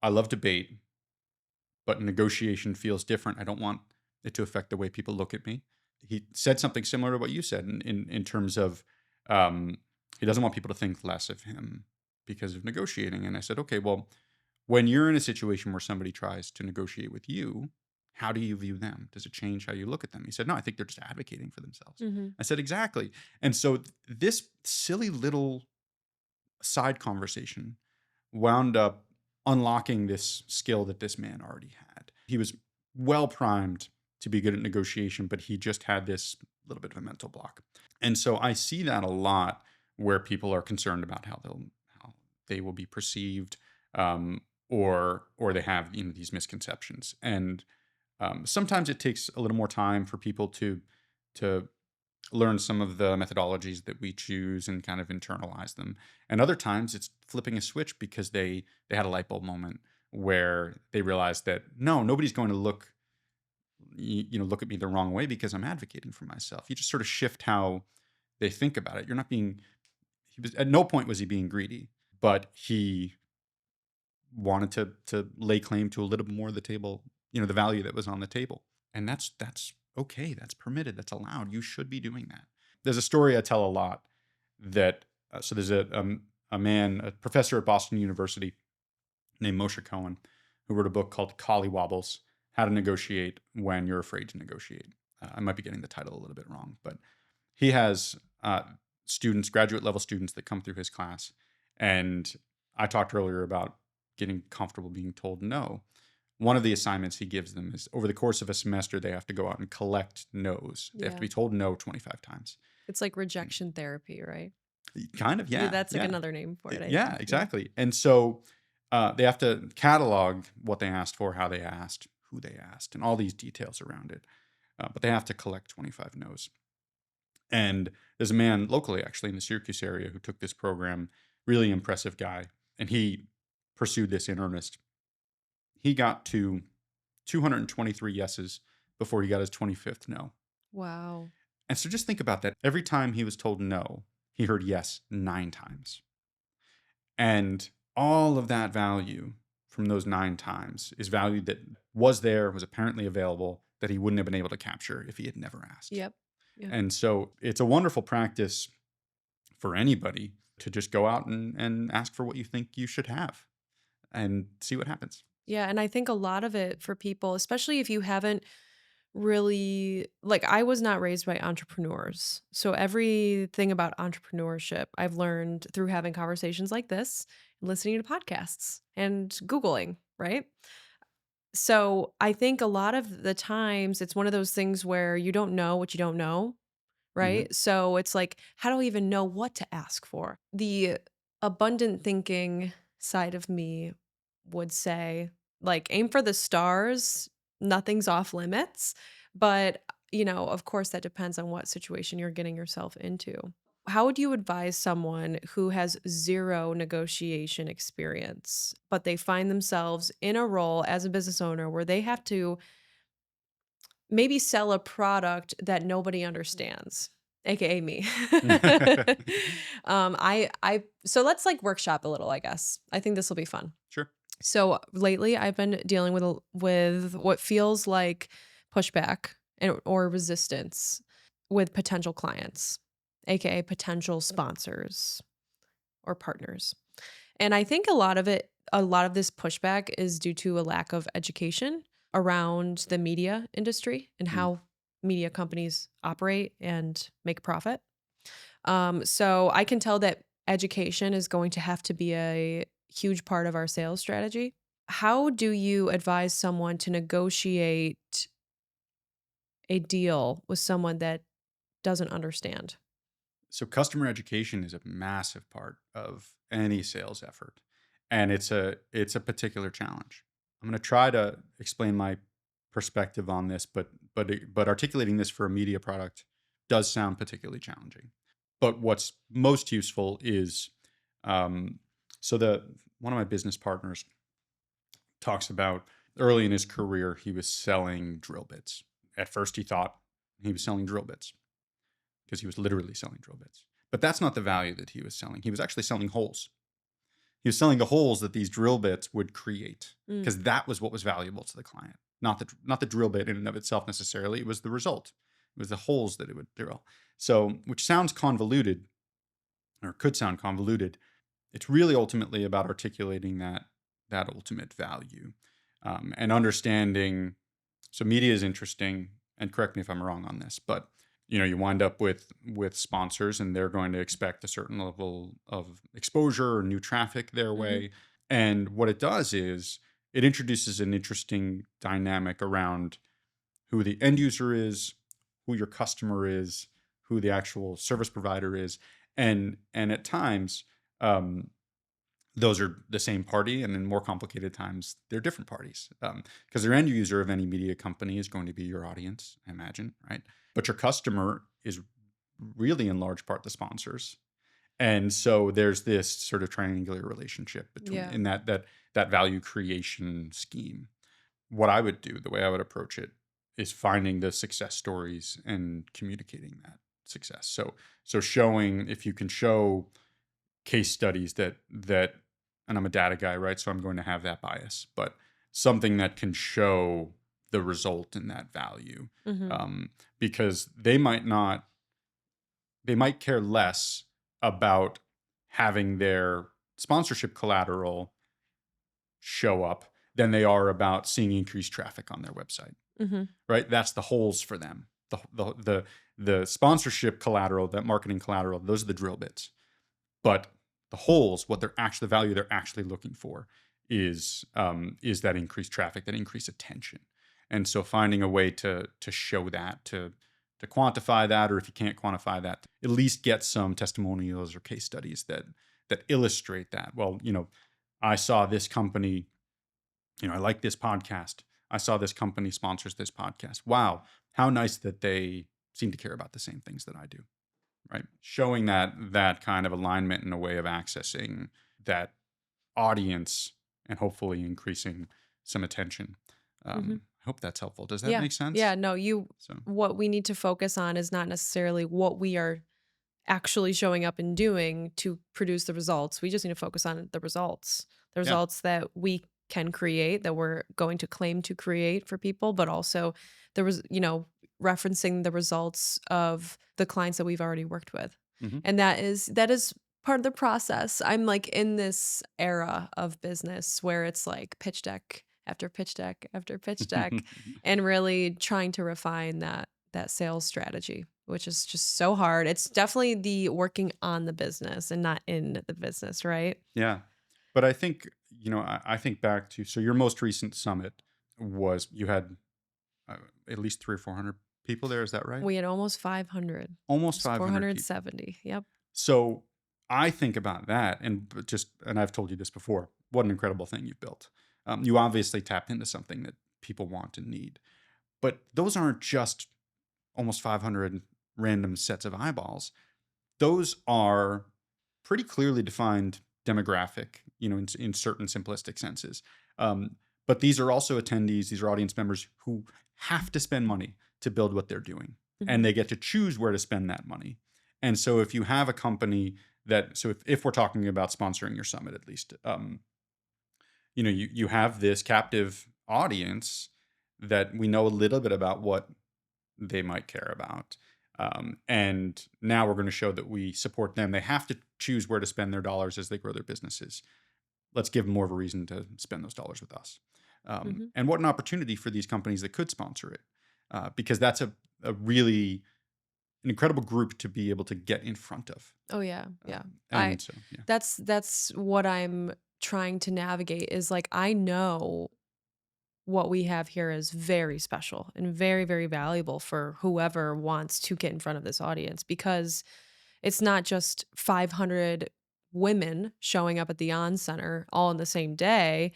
I love debate, but negotiation feels different. I don't want it to affect the way people look at me. He said something similar to what you said in terms of um, he doesn't want people to think less of him because of negotiating. And I said, okay, well, when you're in a situation where somebody tries to negotiate with you, how do you view them? Does it change how you look at them? He said, no, I think they're just advocating for themselves. Mhm. I said, exactly. And so this silly little side conversation wound up unlocking this skill that this man already had. He was well primed to be good at negotiation, but he just had this little bit of a mental block. And so I see that a lot where people are concerned about how they will be perceived, or they have these misconceptions. And sometimes it takes a little more time for people to learn some of the methodologies that we choose and kind of internalize them. And other times it's flipping a switch because they had a light bulb moment where they realized that no, nobody's going to look at me the wrong way because I'm advocating for myself. You just sort of shift how they think about it. You're not being he was At no point was he being greedy, but he wanted to lay claim to a little bit more of the table, the value that was on the table. And that's okay. That's permitted. That's allowed. You should be doing that. There's a story I tell a lot that so there's a man, a professor at Boston University named Moshe Cohen, who wrote a book called Collywobbles: How to Negotiate When You're Afraid to Negotiate. I might be getting the title a little bit wrong, but he has students, graduate level students, that come through his class. And I talked earlier about getting comfortable being told no. One of the assignments he gives them is over the course of a semester, they have to go out and collect no's. They have to Yeah. be told no 25 times. It's like rejection therapy, right? Kind of, Yeah, yeah, that's like yeah. another name for it, I Yeah, think. Yeah. exactly. And so they have to catalog what they asked for, how they asked, who they asked, and all these details around it. But they have to collect 25 no's. And there's a man locally, actually, in the Syracuse area who took this program, really impressive guy, and he pursued this in earnest. He got to 223 yeses before he got his 25th no. Wow. And so just think about that. Every time he was told no, he heard yes 9 times. And all of that value from those 9 times is value that was there, was apparently available, that he wouldn't have been able to capture if he had never asked. Yep. Yep. And so it's a wonderful practice for anybody to just go out and ask for what you think you should have and see what happens. Yeah, and I think a lot of it for people, especially if you haven't really like I was not raised by entrepreneurs. So everything about entrepreneurship I've learned through having conversations like this, listening to podcasts and googling, right? So I think a lot of the times it's one of those things where you don't know what you don't know, Hmm. right? So it's like, how do I even know what to ask for? The abundant thinking side of me would say, like, aim for the stars, nothing's off limits. But, of course, that depends on what situation you're getting yourself into. How would you advise someone who has zero negotiation experience, but they find themselves in a role as a business owner where they have to maybe sell a product that nobody understands, aka me. So let's like workshop a little, I guess. I think this will be fun. Sure. So lately I've been dealing with what feels like pushback or resistance with potential clients, aka potential sponsors or partners. And I think a lot of this pushback is due to a lack of education around the media industry and Mm. how media companies operate and make profit. So I can tell that education is going to have to be a huge part of our sales strategy. How do you advise someone to negotiate a deal with someone that doesn't understand? So customer education is a massive part of any sales effort, and it's a particular challenge. I'm going to try to explain my perspective on this, but articulating this for a media product does sound particularly challenging. But what's most useful is um, So one of my business partners talks about early in his career, he was selling drill bits. At first, he thought he was selling drill bits because he was literally selling drill bits. But that's not the value that he was selling. He was actually selling holes. He was selling the holes that these drill bits would create Mm. because that was what was valuable to the client, not the drill bit in and of itself necessarily. It was the result. It was the holes that it would drill. So, which sounds convoluted or could sound convoluted. It's really ultimately about articulating that ultimate value and understanding. So, media is interesting, and correct me if I'm wrong on this, but you wind up with sponsors, and they're going to expect a certain level of exposure or new traffic their Mhm. way. And what it does is it introduces an interesting dynamic around who the end user is, who your customer is, who the actual service provider is, and at times um, those are the same party, and in more complicated times they're different parties because their end user of any media company is going to be your audience, I imagine, right? But your customer is really in large part the sponsors, and so there's this sort of triangular relationship between Yeah. in that value creation scheme. What I would do, the way I would approach it, is finding the success stories and communicating that success. So showing, if you can show case studies that and I'm a data guy, right? So I'm going to have that bias, but something that can show the result in that value. Mhm. Because they might care less about having their sponsorship collateral show up than they are about seeing increased traffic on their website, Mhm. right? That's the holes for them. The sponsorship collateral, that marketing collateral, those are the drill bits. But the holes, what they're actually, the value they're actually looking for is that increased traffic, that increased attention. And so finding a way to show that, to quantify that, or if you can't quantify that, at least get some testimonials or case studies that illustrate that. Well, I saw this company, I like this podcast. I saw this company sponsors this podcast. Wow, how nice that they seem to care about the same things that I do, right? Showing that kind of alignment in a way of accessing that audience and hopefully increasing some attention. Mhm. I hope that's helpful. Does that Yeah. make Yeah, sense? no, you So what we need to focus on is not necessarily what we are actually showing up and doing to produce the results. We just need to focus on the yeah. results that we can create, that we're going to claim to create for people, but also there was, referencing the results of the clients that we've already worked with. Hmm. And that is part of the process. I'm like in this era of business where it's like pitch deck after pitch deck after pitch deck and really trying to refine that sales strategy, which is just so hard. It's definitely the working on the business and not in the business, right? Yeah. But I think, I think back to, so your most recent summit was, you had uh, at least three or 400 people there. Is that right? We had almost 500. Almost It's 500 people. 470. Yep. So I think about that, and I've told you this before. What an incredible thing you've built. You obviously tapped into something that people want and need, but those aren't just almost 500 random sets of eyeballs. Those are pretty clearly defined demographic, in certain simplistic senses. Um, but these are also attendees, these are audience members who have to spend money to build what they're doing, and Mhm. they get to choose where to spend that money. And so if you have a company so if we're talking about sponsoring your summit, at least, you have this captive audience that we know a little bit about what they might care about. And now we're going to show that we support them. They have to choose where to spend their dollars as they grow their businesses. Let's give them more of a reason to spend those dollars with us. Mhm. And what an opportunity for these companies that could sponsor it, because that's a really an incredible group to be able to get in front of. Oh yeah. Yeah. I And so, yeah. that's what I'm trying to navigate is like I know what we have here is very special and very, very valuable for whoever wants to get in front of this audience because it's not just 500 women showing up at the On Center all in the same day,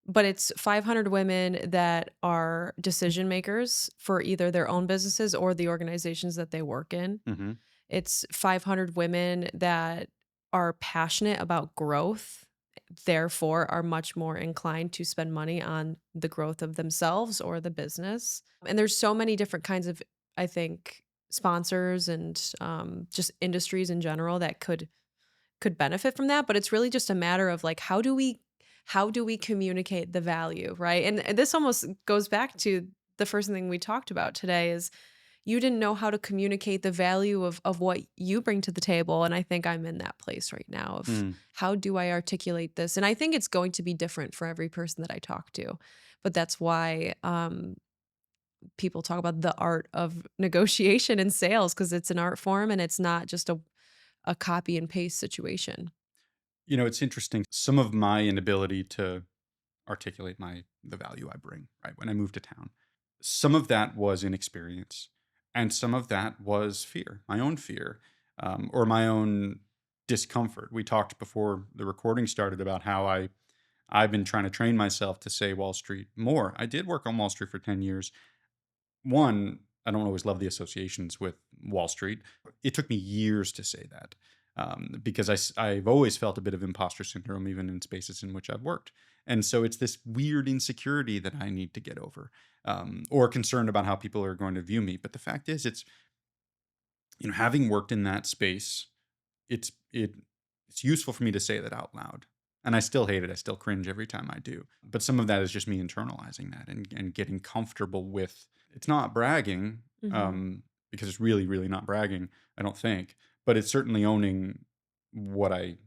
but it's 500 women that are decision makers for either their own businesses or the organizations that they work in. Hmm. It's 500 women that are passionate about growth, therefore are much more inclined to spend money on the growth of themselves or the business. And there's so many different kinds of, I think, sponsors and just industries in general that could benefit from that, but it's really just a matter of like how do we communicate the value, right? And this almost goes back to the first thing we talked about today is you didn't know how to communicate the value of what you bring to the table, and I think I'm in that place right now of Mm. how do I articulate this? And I think it's going to be different for every person that I talk to. But that's why people talk about the art of negotiation and sales because it's an art form and it's not just a copy and paste situation. It's interesting. Some of my inability to articulate the value I bring, right? When I moved to town, some of that was inexperience, and some of that was fear, my own fear, or my own discomfort. We talked before the recording started about how I've been trying to train myself to say Wall Street more. I did work on Wall Street for 10 years. One, I don't always love the associations with Wall Street. It took me years to say that because I've always felt a bit of imposter syndrome, even in spaces in which I've worked. And so it's this weird insecurity that I need to get over, or concerned about how people are going to view me. But the fact is, having worked in that space, it's useful for me to say that out loud. And I still hate it. I still cringe every time I do. But some of that is just me internalizing that and getting comfortable with it's not bragging, Mhm. because it's really, really not bragging, I don't think. But it's certainly owning what I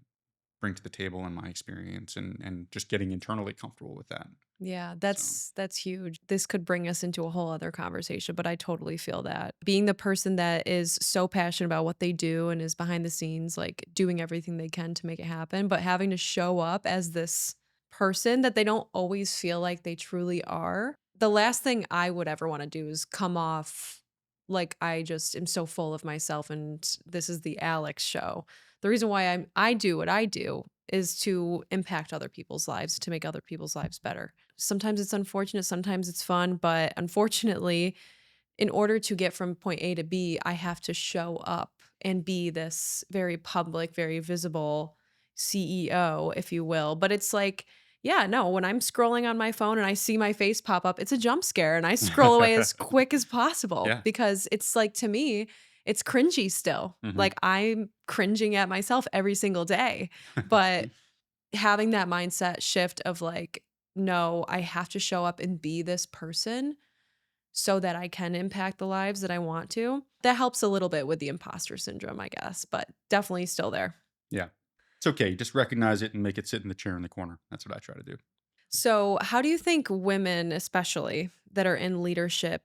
bring to the table in my experience and just getting internally comfortable with that. Yeah, So, that's huge. This could bring us into a whole other conversation, but I totally feel that. Being the person that is so passionate about what they do and is behind the scenes, like doing everything they can to make it happen, but having to show up as this person that they don't always feel like they truly are. The last thing I would ever want to do is come off like I just am so full of myself and this is the Alex show. The reason why I do what I do is to impact other people's lives, to make other people's lives better. Sometimes it's unfortunate, sometimes it's fun, but unfortunately, in order to get from point A to B, I have to show up and be this very public, very visible CEO, if you will. But it's like, yeah, no, when I'm scrolling on my phone and I see my face pop up, it's a jump scare and I scroll away as quick as possible yeah. because it's like to me, it's cringy still. Hmm. Like I'm cringing at myself every single day. But having that mindset shift of like, no, I have to show up and be this person so that I can impact the lives that I want to. That helps a little bit with the imposter syndrome, I guess, but definitely still there. Yeah. It's okay. Just recognize it and make it sit in the chair in the corner. That's what I try to do. So, how do you think women, especially that are in leadership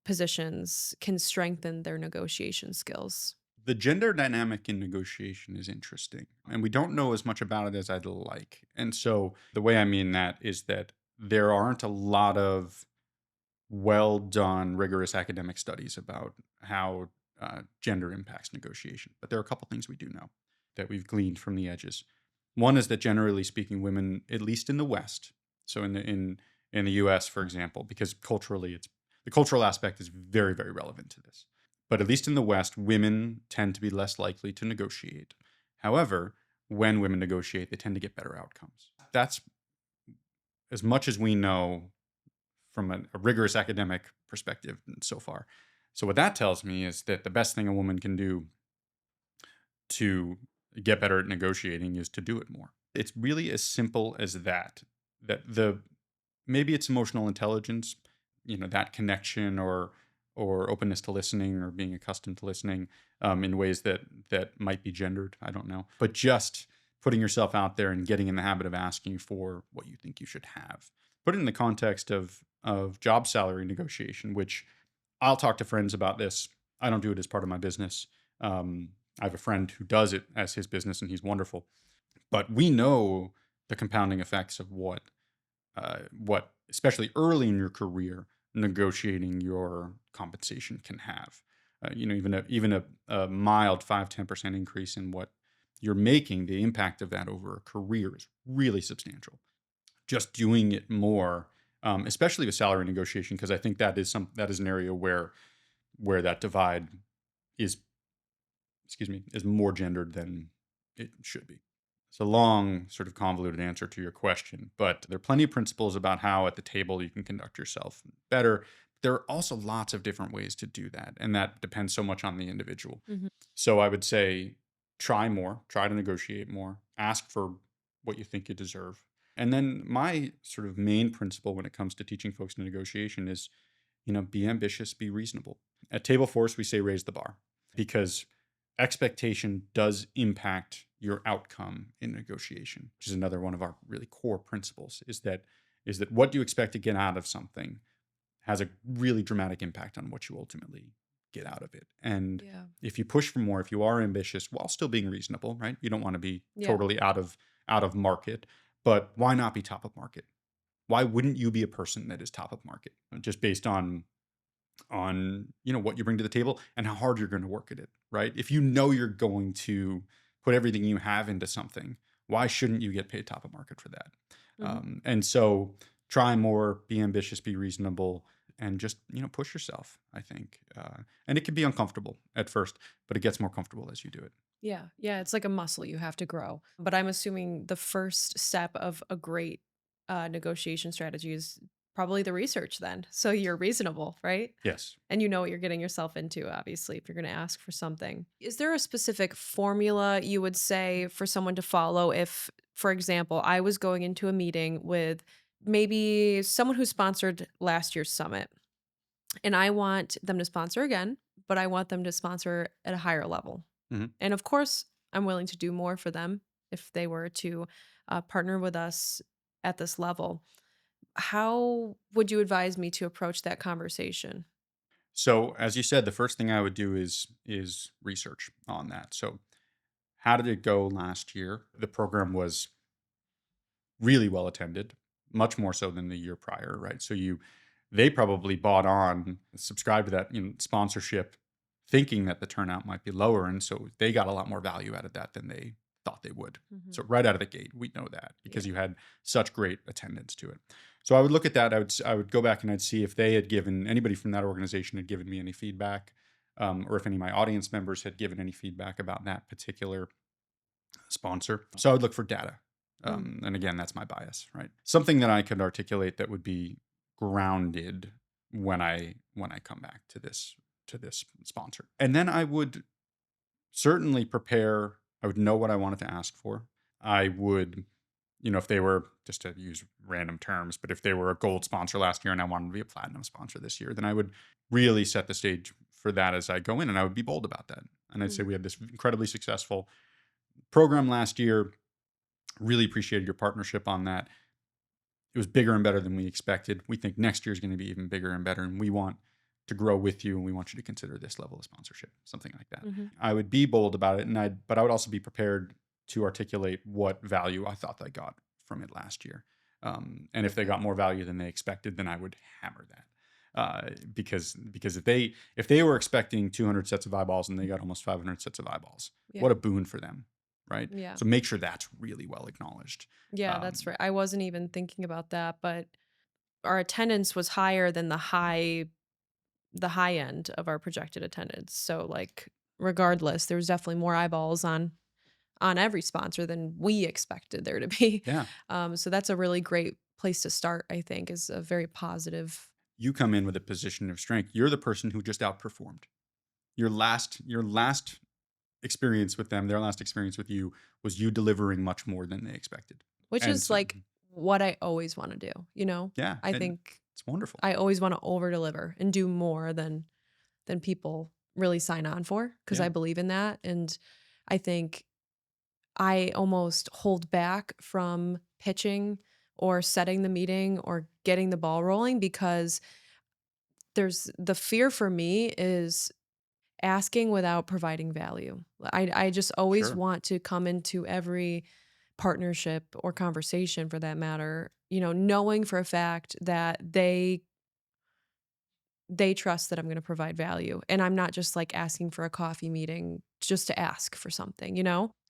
positions, can strengthen their negotiation skills? The gender dynamic in negotiation is interesting, and we don't know as much about it as I'd like. And so, the way I mean that is that there aren't a lot of well done, rigorous academic studies about how gender impacts negotiation. But there are a couple things we do know that we've gleaned from the edges. One is that generally speaking, women, at least in the West, so in the U.S., for example, because culturally, it's the cultural aspect is very, very relevant to this. But at least in the West, women tend to be less likely to negotiate. However, when women negotiate, they tend to get better outcomes. That's as much as we know from a rigorous academic perspective so far. So what that tells me is that the best thing a woman can do to get better at negotiating is to do it more. It's really as simple as that. That the maybe it's emotional intelligence, that connection or openness to listening or being accustomed to listening in ways that might be gendered. I don't know, but just putting yourself out there and getting in the habit of asking for what you think you should have. Put it in the context of job salary negotiation, which I'll talk to friends about this. I don't do it as part of my business. I have a friend who does it as his business, and he's wonderful. But we know the compounding effects of what, especially early in your career, negotiating your compensation can have. Even a mild 5-10% increase in what you're making, the impact of that over a career is really substantial. Just doing it more, especially with salary negotiation, because I think that is an area where that divide is, excuse me, is more gendered It should be. It's a long, sort of convoluted answer to your question, but there are plenty of principles about how at the table you can conduct yourself better. There are also lots of different ways to do that, and that depends so much on the individual. Mhm. So I would say try more, try to negotiate more, ask for what you think you deserve. And then my sort of main principle when it comes to teaching folks to negotiation is, be ambitious, be reasonable. At TableForce, we say raise the bar because expectation does impact your outcome in negotiation, which is another one of our really core principles is that what do you expect to get out of something has a really dramatic impact on what you ultimately get out of it. And Yeah. if you push for more, if you are ambitious while still being reasonable, right? You don't want to be Yeah. totally out of market, but why not be top of market? Why wouldn't you be a person that is top of market just based on what you bring to the table and how hard you're going to work at it, right? If you know you're going to put everything you have into something, why shouldn't you get paid top of market for that? Mhm. And so try more, be ambitious, be reasonable, and just push yourself, I think. And it can be uncomfortable at first, but it gets more comfortable as you do it. Yeah. Yeah. It's like a muscle you have to grow. But I'm assuming the first step of a great negotiation strategy is probably the research then. So you're reasonable, right? Yes. And you know what you're getting yourself into, obviously, if you're going to ask for something. Is there a specific formula you would say for someone to follow if, for example, I was going into a meeting with maybe someone who sponsored last year's summit and I want them to sponsor again, but I want them to sponsor at a higher level? Mhm. And of course, I'm willing to do more for them if they were to partner with us at this level. How would you advise me to approach that conversation? So as you said, the first thing I would do is research on that. So how did it go last year? The program was really well attended, much more so than the year prior, right? So they probably bought on, subscribed to that sponsorship, thinking that the turnout might be lower, and so they got a lot more value out of that than they thought they would. Hmm. So right out of the gate, we know that because Yeah. you had such great attendance to it. So I would look at that. I would go back and I'd see if they had given anybody from that organization had given me any feedback, or if any of my audience members had given any feedback about that particular sponsor. So I would look for data. Mm. And again, that's my bias, right? Something that I could articulate that would be grounded when I come back to this sponsor. And then I would certainly prepare. I would know what I wanted to ask for. I would, if they were, just to use random terms, but if they were a gold sponsor last year and I wanted to be a platinum sponsor this year, then I would really set the stage for that as I go in, and I would be bold about that. And I'd say Mm. we had this incredibly successful program last year. Really appreciated your partnership on that. It was bigger and better than we expected. We think next year is going to be even bigger and better, and we want to grow with you, and we want you to consider this level of sponsorship, something like that. Mhm. I would be bold about it, but I would also be prepared to articulate what value I thought I got from it last year. And if they Okay. got more value than they expected, then I would hammer that. Because if they were expecting 200 sets of eyeballs and they got almost 500 sets of eyeballs, Yeah. what a boon for them, right? Yeah. So make sure that's really well acknowledged. Yeah, that's Um, right. I wasn't even thinking about that, but our attendance was higher than the high end of our projected attendance. So like regardless, there was definitely more eyeballs on every sponsor than we expected there to be. yeah, So that's a really great place to start, I think, is a very positive. you come in with a position of strength. You're the person who just outperformed. Your last experience with them, their last experience with you was you delivering much more than they expected. Which And is so like what I always want to do, you know? yeah, I and think it's wonderful. I always want to over deliver and do more than people really sign on for because Yeah, I believe in that. And I think I almost hold back from pitching or setting the meeting or getting the ball rolling because there's the fear for me is asking without providing value. I just always sure. want to come into every partnership or conversation for that matter, knowing for a fact that they trust that I'm going to provide value and I'm not just like asking for a coffee meeting just to ask for something.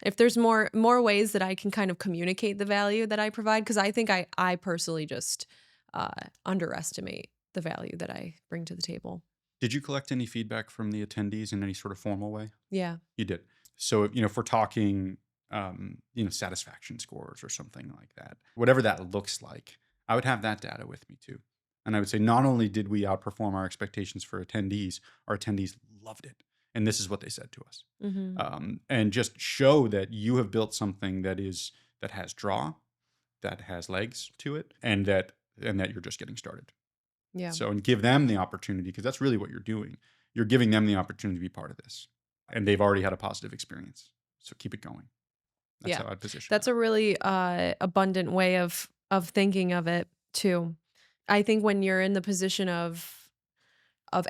If there's more ways that I can kind of communicate the value that I provide because I think I personally just uh underestimate the value that I bring to the table. Did you collect any feedback from the attendees in any sort of formal way? Yeah. You did. So, if we're talking satisfaction scores or something like that. Whatever that looks like, I would have that data with me too. And I would say, not only did we outperform our expectations for attendees, our attendees loved it. And this is what they said to us. Mm-hmm. And just show that you have built something that has draw, that has legs to it, and that you're just getting started. Yeah. So, and give them the opportunity, because that's really what you're doing. You're giving them the opportunity to be part of this, and they've already had a positive experience. So keep it going. That's Yeah. how I'd position That's that. a really abundant way of thinking of it too. I think when you're in the position of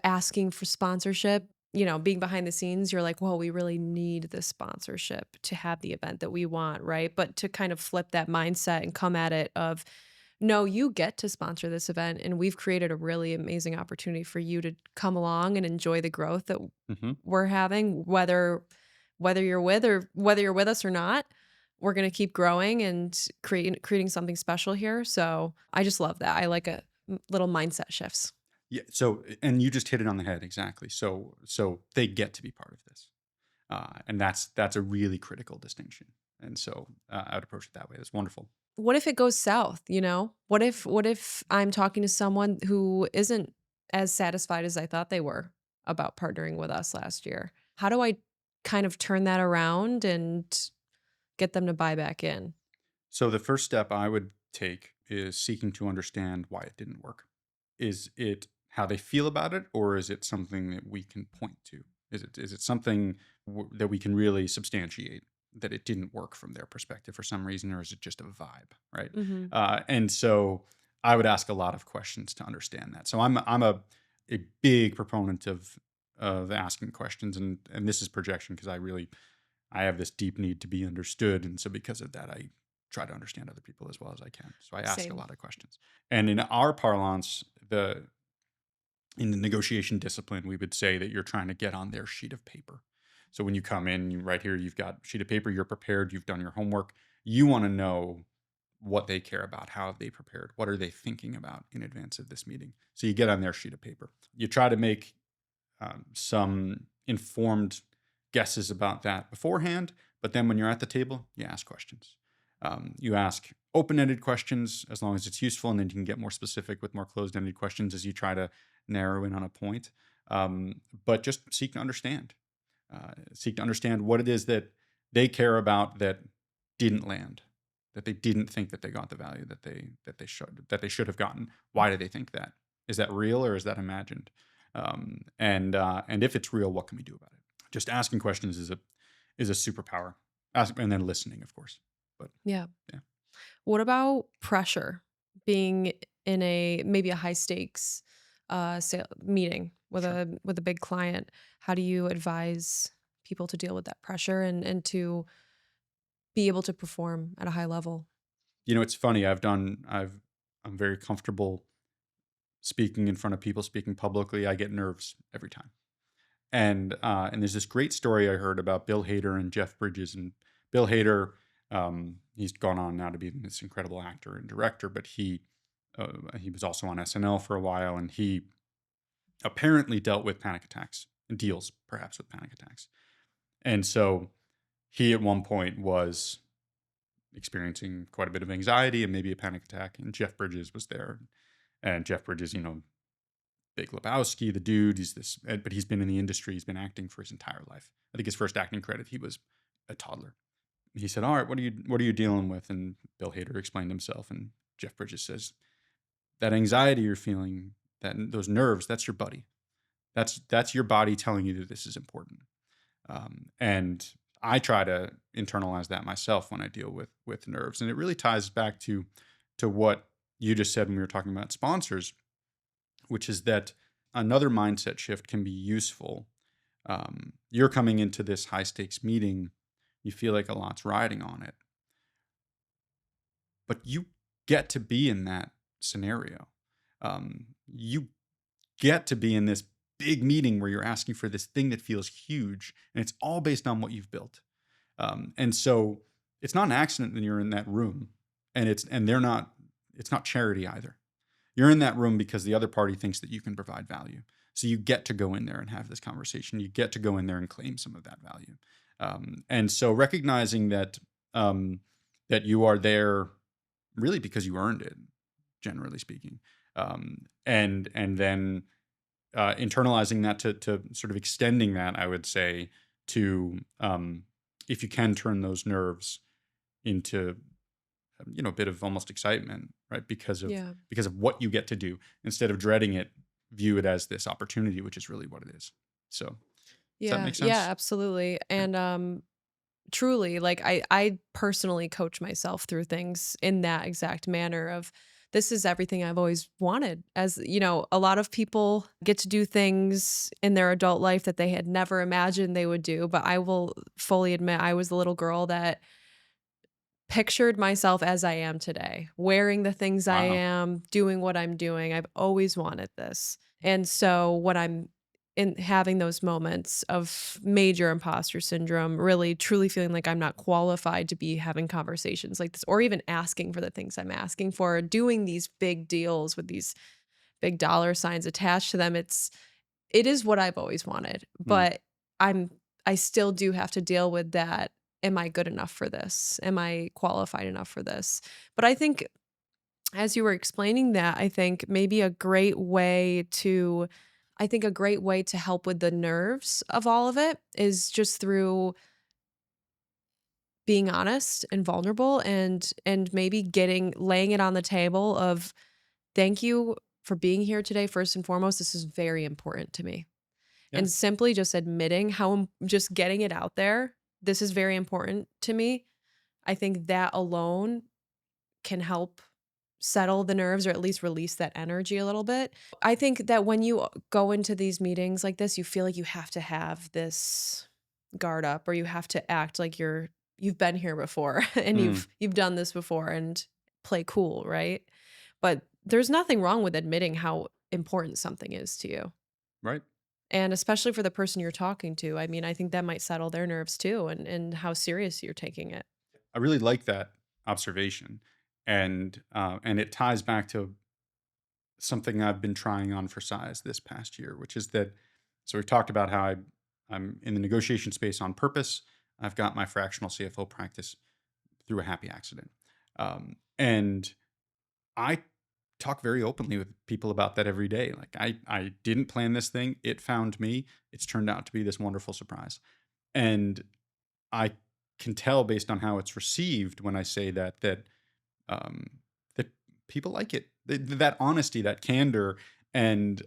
asking for sponsorship, being behind the scenes, you're like, well, we really need this sponsorship to have the event that we want, right? But to kind of flip that mindset and come at it of, no, you get to sponsor this event, and we've created a really amazing opportunity for you to come along and enjoy the growth that Mm-hmm. we're having, whether you're with us or not. We're going to keep growing and creating something special here. So I just love that. I like little mindset shifts. Yeah. So, and you just hit it on the head exactly. So they get to be part of this, and that's a really critical distinction. And so I would approach it that way. That's wonderful. What if it goes south, What if I'm talking to someone who isn't as satisfied as I thought they were about partnering with us last year? How do I kind of turn that around and get them to buy back in? So the first step I would take is seeking to understand why it didn't work. Is it how they feel about it, or is it something that we can point to? Is it something that we can really substantiate that it didn't work from their perspective for some reason, or is it just a vibe, right? Mhm. And so I would ask a lot of questions to understand that. So I'm a big proponent of asking questions, and this is projection, because I have this deep need to be understood, and so because of that, I try to understand other people as well as I can. So I ask a Same. lot of questions. And in our parlance, in the negotiation discipline, we would say that you're trying to get on their sheet of paper. So when you come in, right here, you've got a sheet of paper, you're prepared, you've done your homework. You want to know what they care about, how have they prepared, what are they thinking about in advance of this meeting. So you get on their sheet of paper. You try to make some informed guesses about that beforehand, but then when you're at the table, you ask questions. You ask open-ended questions as long as it's useful, and then you can get more specific with more closed-ended questions as you try to narrow in on a point. But just seek to understand. Seek to understand what it is that they care about that didn't land, that they didn't think that they got the value that they should have gotten. Why do they think that? Is that real, or is that imagined? And if it's real, what can we do about it? Just asking questions is a superpower. And then listening, of course. But Yeah. yeah. What about pressure? Being in maybe a high stakes meeting with Sure. a big client. How do you advise people to deal with that pressure and to be able to perform at a high level? It's funny. I'm very comfortable speaking in front of people, speaking publicly. I get nerves every time. And there's this great story I heard about Bill Hader and Jeff Bridges. And Bill Hader, he's gone on now to be this incredible actor and director, but he was also on SNL for a while, and he apparently dealt with panic attacks and deals perhaps with panic attacks. And so he at one point was experiencing quite a bit of anxiety and maybe a panic attack, and Jeff Bridges was there. And Jeff Bridges, Big Lebowski, the dude, but he's been in the industry. He's been acting for his entire life. I think his first acting credit, he was a toddler. He said, "All right, what are you dealing with?" And Bill Hader explained himself, and Jeff Bridges says, "That anxiety you're feeling, those nerves, that's your buddy. That's your body telling you that this is important." And I try to internalize that myself when I deal with nerves, and it really ties back to what you just said when we were talking about sponsors, which is that another mindset shift can be useful. You're coming into this high stakes meeting, you feel like a lot's riding on it, but you get to be in that scenario. You get to be in this big meeting where you're asking for this thing that feels huge, and it's all based on what you've built. And so it's not an accident that you're in that room, and it's not charity either. You're in that room because the other party thinks that you can provide value. So you get to go in there and have this conversation. You get to go in there and claim some of that value. And so recognizing that um, that you are there really because you earned it, generally speaking. And then internalizing that to sort of extending that, I would say, to if you can turn those nerves into a bit of almost excitement, right? Yeah. Because of what you get to do instead of dreading it, view it as this opportunity, which is really what it is. So does that Yeah. make Yeah, sense? absolutely. Yeah. And truly, like I personally coach myself through things in that exact manner of this is everything I've always wanted. As you know, a lot of people get to do things in their adult life that they had never imagined they would do, but I will fully admit I was the little girl that pictured myself as I am today, wearing the things I Wow. am, doing what I'm doing. I've always wanted this. And so when I'm in having those moments of major imposter syndrome, really truly feeling like I'm not qualified to be having conversations like this or even asking for the things I'm asking for, doing these big deals with these big dollar signs attached to them, it is what I've always wanted, Mm, but I'm I still do have to deal with that. Am I good enough for this? Am I qualified enough for this? But I think as you were explaining that, I think maybe a great way to help with the nerves of all of it is just through being honest and vulnerable and maybe laying it on the table of thank you for being here today first and foremost. This is very important to me. yeah. And simply just admitting just getting it out there, this is very important to me. I think that alone can help settle the nerves or at least release that energy a little bit. I think that when you go into these meetings like this, you feel like you have to have this guard up or you have to act like you've been here before and Mm, you've done this before and play cool, right? But there's nothing wrong with admitting how important something is to you. right. And especially for the person you're talking to, I mean, I think that might settle their nerves too and how serious you're taking it. I really like that observation, and it ties back to something I've been trying on for size this past year, which is that. So we've talked about how I'm in the negotiation space on purpose. I've got my fractional CFO practice through a happy accident, and I talk very openly with people about that every day. Like I didn't plan this thing; it found me. It's turned out to be this wonderful surprise, and I can tell based on how it's received when I say um, that people like it. That honesty, that candor, and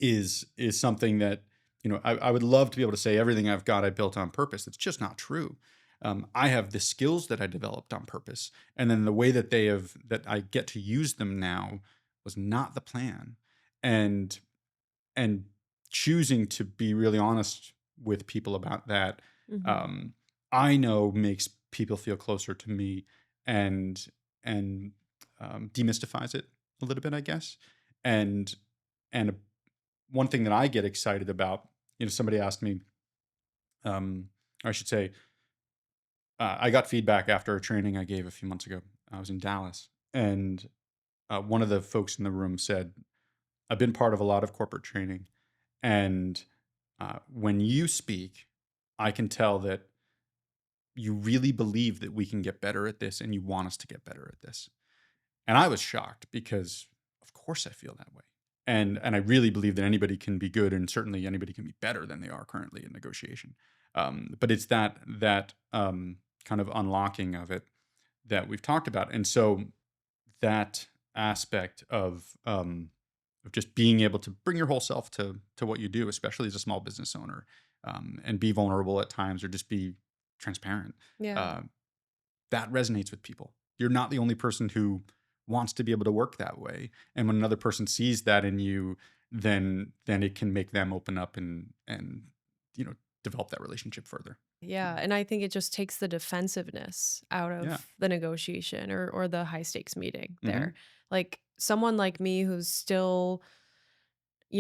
is something that I would love to be able to say everything I've got I built on purpose. It's just not true. I have the skills that I developed on purpose, and then the way that I get to use them now was not the plan, and and choosing to be really honest with people about that, Mhm. um, I know makes people feel closer to me, and demystifies it a little bit, I guess. And and one thing that I get excited about, somebody asked me, I should say, I got feedback after a training I gave a few months ago. I was in Dallas, and one of the folks in the room said, "I've been part of a lot of corporate training, and when you speak, I can tell that you really believe that we can get better at this, and you want us to get better at this." And I was shocked because, of course, I feel that way. And I really believe that anybody can be good, and certainly anybody can be better than they are currently in negotiation. But it's that kind of unlocking of it that we've talked about, and so that aspect of just being able to bring your whole self to what you do, especially as a small business owner, and be vulnerable at times or just be transparent. Yeah. Uh, that resonates with people. You're not the only person who wants to be able to work that way. And when another person sees that in you, then it can make them open up and you know develop that relationship further. Yeah, and I think it just takes the defensiveness out Yeah. of the negotiation or the high stakes meeting Hmm. there. Like someone like me who's still,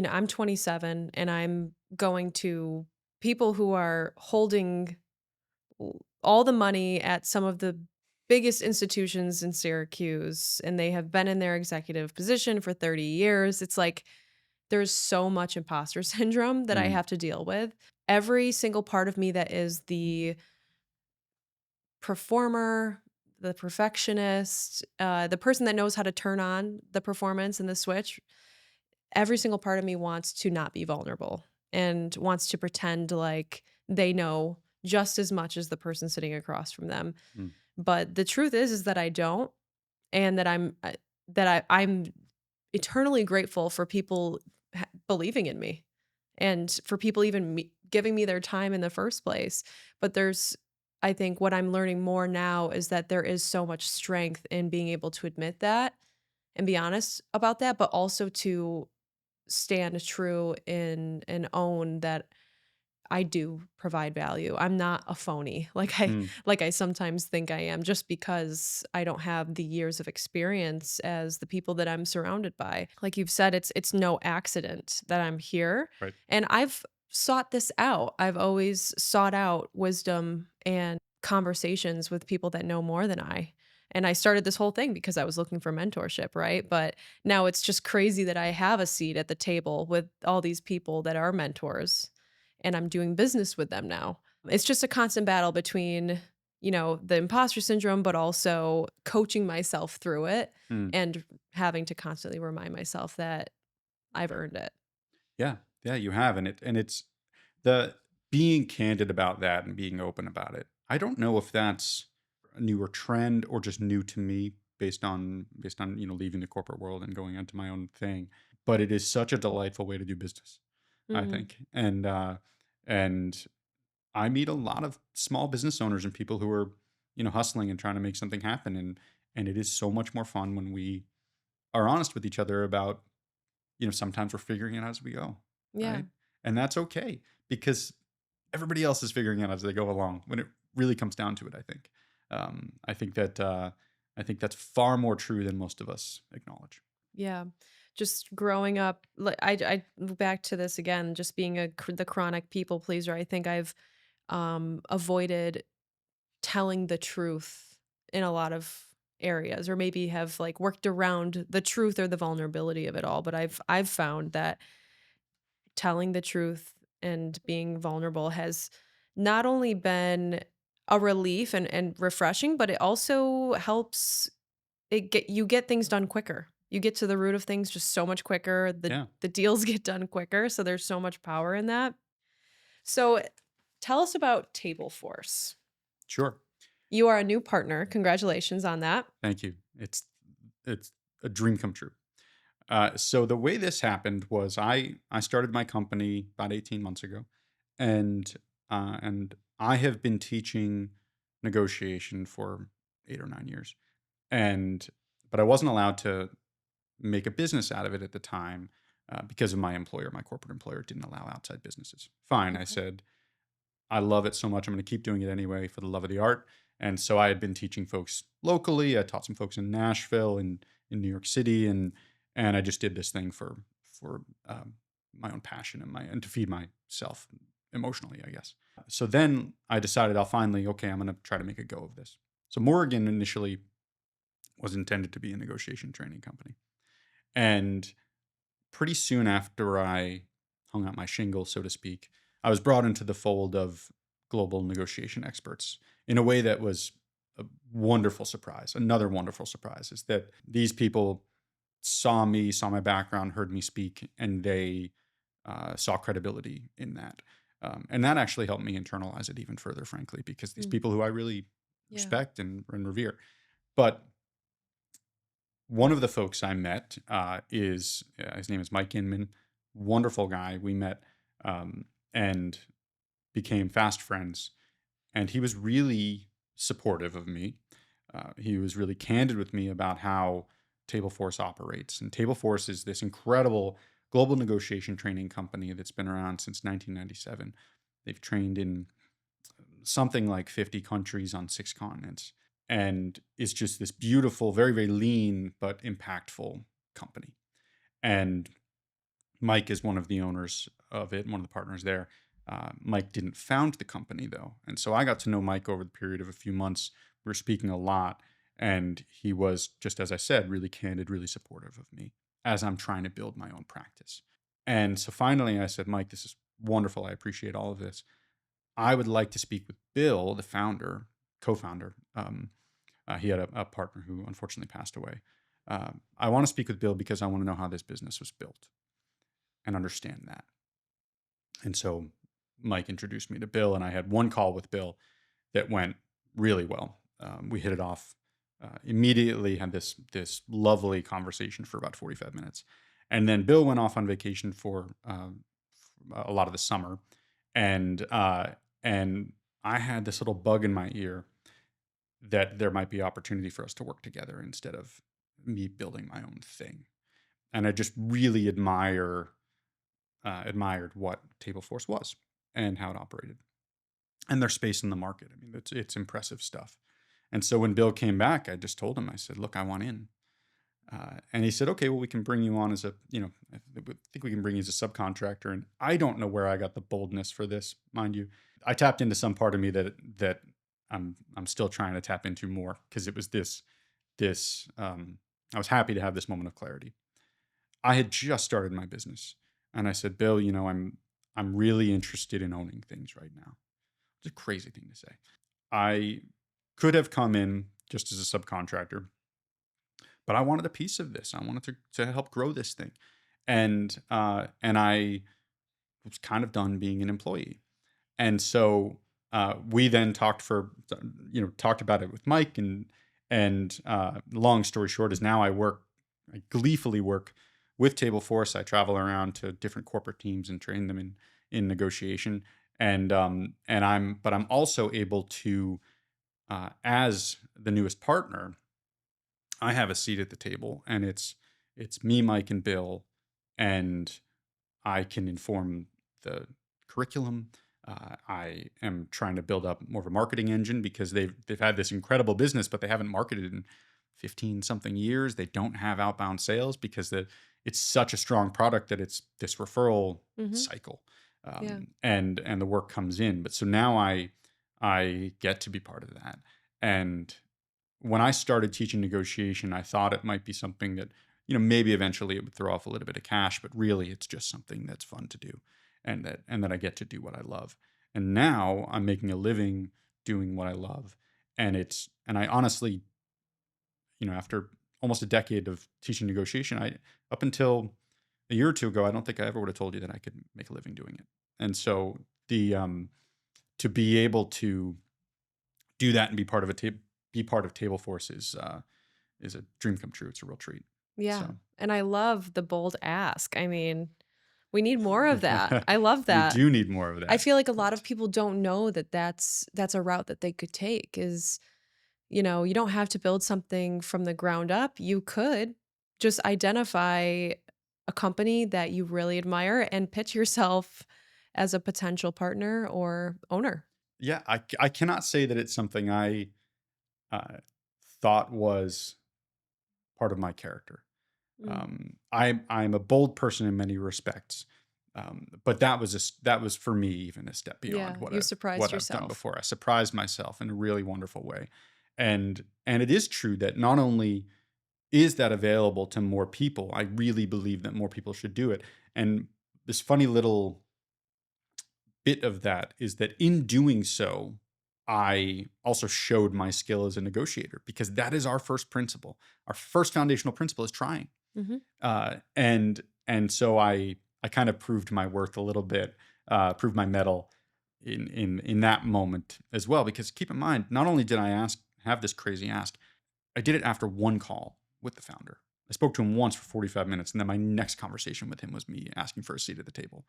I'm 27 and I'm going to people who are holding all the money at some of the biggest institutions in Syracuse and they have been in their executive position for 30 years. It's like there's so much imposter syndrome that I Mm. have to deal with. Every single part of me that is the performer, the perfectionist, the person that knows how to turn on the performance and the switch, every single part of me wants to not be vulnerable and wants to pretend like they know just as much as the person sitting across from them. Mm, But the truth is that I don't, and that I'm eternally grateful for people believing in me and for people even giving me their time in the first place. But I think what I'm learning more now is that there is so much strength in being able to admit that and be honest about that, but also to stand true in and own that I do provide value. I'm not a phony mm, like I sometimes think I am just because I don't have the years of experience as the people that I'm surrounded by. Like you've said, it's no accident that I'm here, right. and I've sought this out. I've always sought out wisdom and conversations with people that know more than I. And I started this whole thing because I was looking for mentorship, right? But now it's just crazy that I have a seat at the table with all these people that are mentors and I'm doing business with them now. It's just a constant battle between, the imposter syndrome, but also coaching myself through it Mm. and having to constantly remind myself that I've earned it. Yeah, yeah, you have, and it's the being candid about that and being open about it. I don't know if that's a newer trend or just new to me based on leaving the corporate world and going into my own thing. But it is such a delightful way to do business, I Mhm. think, and I meet a lot of small business owners and people who are hustling and trying to make something happen, and it is so much more fun when we are honest with each other about sometimes we're figuring it out as we go, Yeah. right? And that's okay because everybody else is figuring it out as they go along when it really comes down to it, I think. I think that I think that's far more true than most of us acknowledge. Yeah. Just growing up, like I back to this again, just being the chronic people pleaser. I think I've avoided telling the truth in a lot of areas, or maybe have like worked around the truth or the vulnerability of it all. But I've found that telling the truth and being vulnerable has not only been a relief and refreshing, but it also helps you get things done quicker. You get to the root of things just so much quicker. Yeah, The deals get done quicker, so there's so much power in that. So tell us about TableForce. sure. You are a new partner. Congratulations on that. Thank you. It's a dream come true. So the way this happened was I started my company about 18 months ago, and I have been teaching negotiation for 8 or 9 years, and but I wasn't allowed to make a business out of it at the time because of my employer. My corporate employer didn't allow outside businesses. Fine, I Okay. said, I love it so much. I'm going to keep doing it anyway for the love of the art. And so I had been teaching folks locally. I taught some folks in Nashville and in New York City, and I just did this thing for my own passion and to feed myself emotionally, I guess. So then I decided I'm going to try to make a go of this. So Morrigan initially was intended to be a negotiation training company, and pretty soon after I hung out my shingle, so to speak, I was brought into the fold of global negotiation experts in a way that was a wonderful surprise. Another wonderful surprise is that these people saw me, saw my background, heard me speak, and they saw credibility in that. And that actually helped me internalize it even further, frankly, because these Mm, people who I really yeah. respect and revere. But one of the folks I met is his name is Mike Inman, wonderful guy. We met and became fast friends, and he was really supportive of me. He was really candid with me about how TableForce operates, and TableForce is this incredible global negotiation training company that's been around since 1997. They've trained in something like 50 countries on 6 continents, and is just this beautiful, very, very lean, but impactful company. And Mike is one of the owners of it, one of the partners there. Mike didn't found the company though. And so I got to know Mike over the period of a few months. We were speaking a lot, and he was, just as I said, really candid, really supportive of me as I'm trying to build my own practice. And so finally I said, Mike, this is wonderful. I appreciate all of this. I would like to speak with Bill, the founder, co-founder. He had a partner who unfortunately passed away. I want to speak with Bill because I want to know how this business was built and understand that. And so Mike introduced me to Bill, and I had one call with Bill that went really well. We hit it off immediately, had this lovely conversation for about 45 minutes. And then Bill went off on vacation for a lot of the summer. And I had this little bug in my ear that there might be opportunity for us to work together instead of me building my own thing. And I just really admired what TableForce was and how it operated and their space in the market. I mean, it's impressive stuff. And so when Bill came back, I just told him, I said, look, I want in. And he said, okay, well, we can bring you on as I think we can bring you as a subcontractor. And I don't know where I got the boldness for this, mind you. I tapped into some part of me that I'm still trying to tap into more, because it was I was happy to have this moment of clarity. I had just started my business, and I said, Bill, I'm really interested in owning things right now. It's a crazy thing to say. I could have come in just as a subcontractor, but I wanted a piece of this. I wanted to help grow this thing. And I was kind of done being an employee. And so we then talked about it with Mike, and long story short is now I gleefully work with TableForce. I travel around to different corporate teams and train them in negotiation. But I'm also able to, as the newest partner, I have a seat at the table, and it's me, Mike, and Bill, and I can inform the curriculum. I am trying to build up more of a marketing engine, because they've had this incredible business, but they haven't marketed in 15 something years. They don't have outbound sales because it's such a strong product that it's this referral Mm-hmm. cycle, Yeah. and the work comes in. But so now I get to be part of that. And when I started teaching negotiation, I thought it might be something that, maybe eventually it would throw off a little bit of cash, but really it's just something that's fun to do, and that I get to do what I love. And now I'm making a living doing what I love. And I honestly, after almost a decade of teaching negotiation, up until a year or two ago, I don't think I ever would have told you that I could make a living doing it. And so to be able to do that and be part of TableForce is a dream come true. It's a real treat. Yeah. So And I love the bold ask. I mean, we need more of that. I love we that. do need more of I that. feel like a lot of But people don't know that that's a route that they could take. Is, you don't have to build something from the ground up. You could just identify a company that you really admire and pitch yourself as a potential partner or owner. yeah, I cannot say that it's something I uh, thought was part of my character. Mm. I'm a bold person in many respects, but that was for me even a step beyond Yeah, you surprised what I've done yourself. before. I surprised myself in a really wonderful way, and it is true that not only is that available to more people, I really believe that more people should do it. And this funny little bit of that is that in doing so, I also showed my skill as a negotiator, because that is our first principle. Our first foundational principle is trying. Mhm. And so I kind of proved my worth a little bit, proved my mettle in that moment as well. Because keep in mind, not only did I have this crazy ask, I did it after one call with the founder. I spoke to him once for 45 minutes, and then my next conversation with him was me asking for a seat at the table,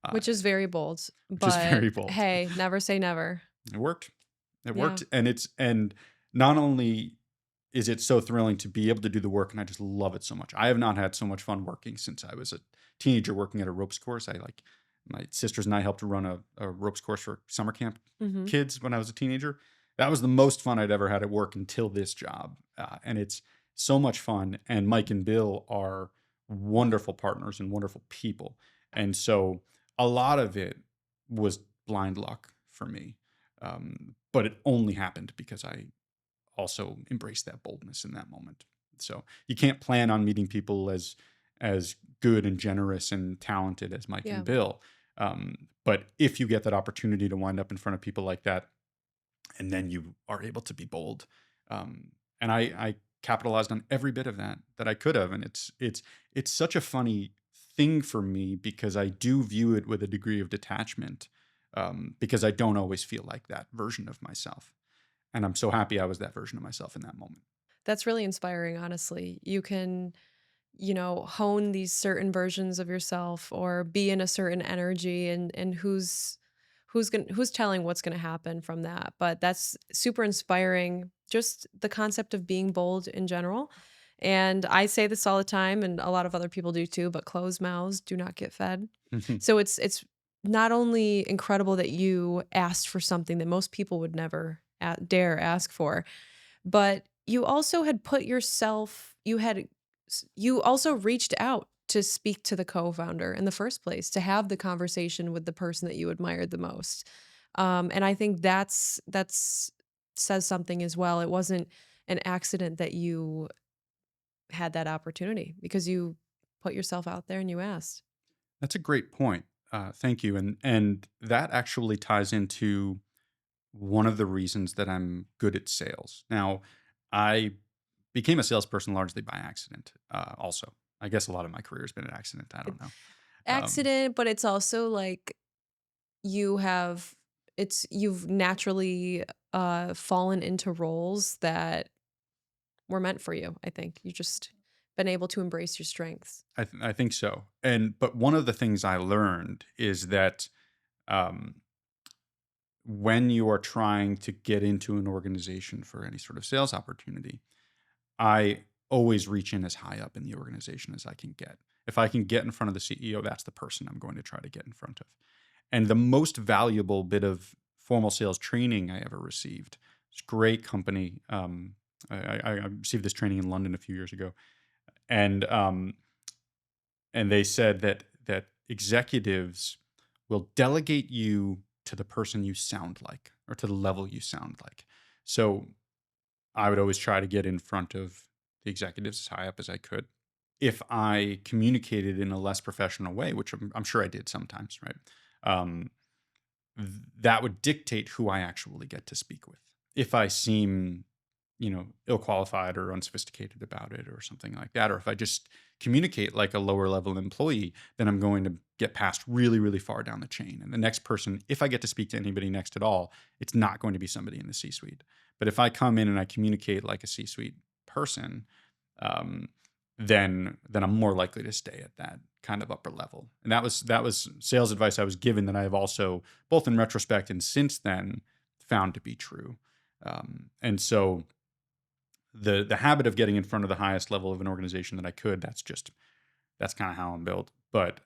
uh, Which is very bold, which is but very bold. hey, never say never. It worked. It Yeah. worked, and not only is it so thrilling to be able to do the work, and I just love it so much. I have not had so much fun working since I was a teenager working at a ropes course. My sisters and I helped to run a ropes course for summer camp Mhm. kids when I was a teenager. That was the most fun I'd ever had at work until this job, and it's so much fun. And Mike and Bill are wonderful partners and wonderful people, and so a lot of it was blind luck for me, but it only happened because I also embrace that boldness in that moment. So you can't plan on meeting people as good and generous and talented as Mike Yeah. and Bill. But if you get that opportunity to wind up in front of people like that and then you are able to be bold. And I capitalized on every bit of that I could have, and it's such a funny thing for me because I do view it with a degree of detachment, because I don't always feel like that version of myself, and I'm so happy I was that version of myself in that moment. That's really inspiring, honestly. You can, hone these certain versions of yourself or be in a certain energy, and who's telling what's going to happen from that. But that's super inspiring, just the concept of being bold in general. And I say this all the time, and a lot of other people do too, but closed mouths do not get fed. So it's not only incredible that you asked for something that most people would never dare ask for, but you also had put yourself you also reached out to speak to the co-founder in the first place, to have the conversation with the person that you admired the most. And I think that's says something as well. It wasn't an accident that you had that opportunity because you put yourself out there and you asked. That's a great point. Thank you, and that actually ties into one of the reasons that I'm good at sales. Now, I became a salesperson largely by accident. Also, I guess a lot of my career has been an accident. I It, don't know. Um, accident, but it's also like you have you've naturally fallen into roles that were meant for you. I think you just been able to embrace your strengths. I think so. And but one of the things I learned is that, um, when you are trying to get into an organization for any sort of sales opportunity, I always reach in as high up in the organization as I can get. If I can get in front of the CEO, that's the person I'm going to try to get in front of. And the most valuable bit of formal sales training I ever received, it's a great company. I received this training in London a few years ago, and they said that executives will delegate you to the person you sound like or to the level you sound like. So I would always try to get in front of the executives as high up as I could. If I communicated in a less professional way, which I'm sure I did sometimes, right? Um, that would dictate who I actually get to speak with. If I seem, ill qualified or unsophisticated about it or something like that, or if I just communicate like a lower level employee, then I'm going to get passed really, really far down the chain. And the next person, if I get to speak to anybody next at all, it's not going to be somebody in the C suite. But if I come in and I communicate like a C suite person, um, then I'm more likely to stay at that kind of upper level. And that was sales advice I was given that I have also, both in retrospect and since then, found to be true. And so the habit of getting in front of the highest level of an organization that I could, that's kind of how I'm built. But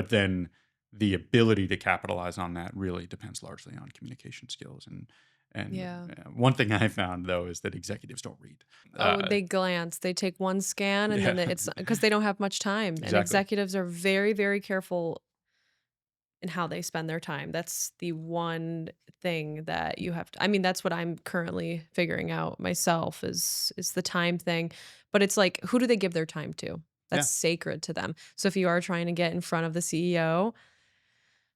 then the ability to capitalize on that really depends largely on communication skills. And Yeah. one thing I found though is that executives don't read. Oh, Uh, they glance. They take one scan and yeah, then it's because they don't have much time. And exactly. executives are very, very careful in how they spend their time. That's the one thing that you have to, I mean, that's what I'm currently figuring out myself is the time thing. But it's like, who do they give their time to? Yeah. That's sacred to them. So if you are trying to get in front of the CEO,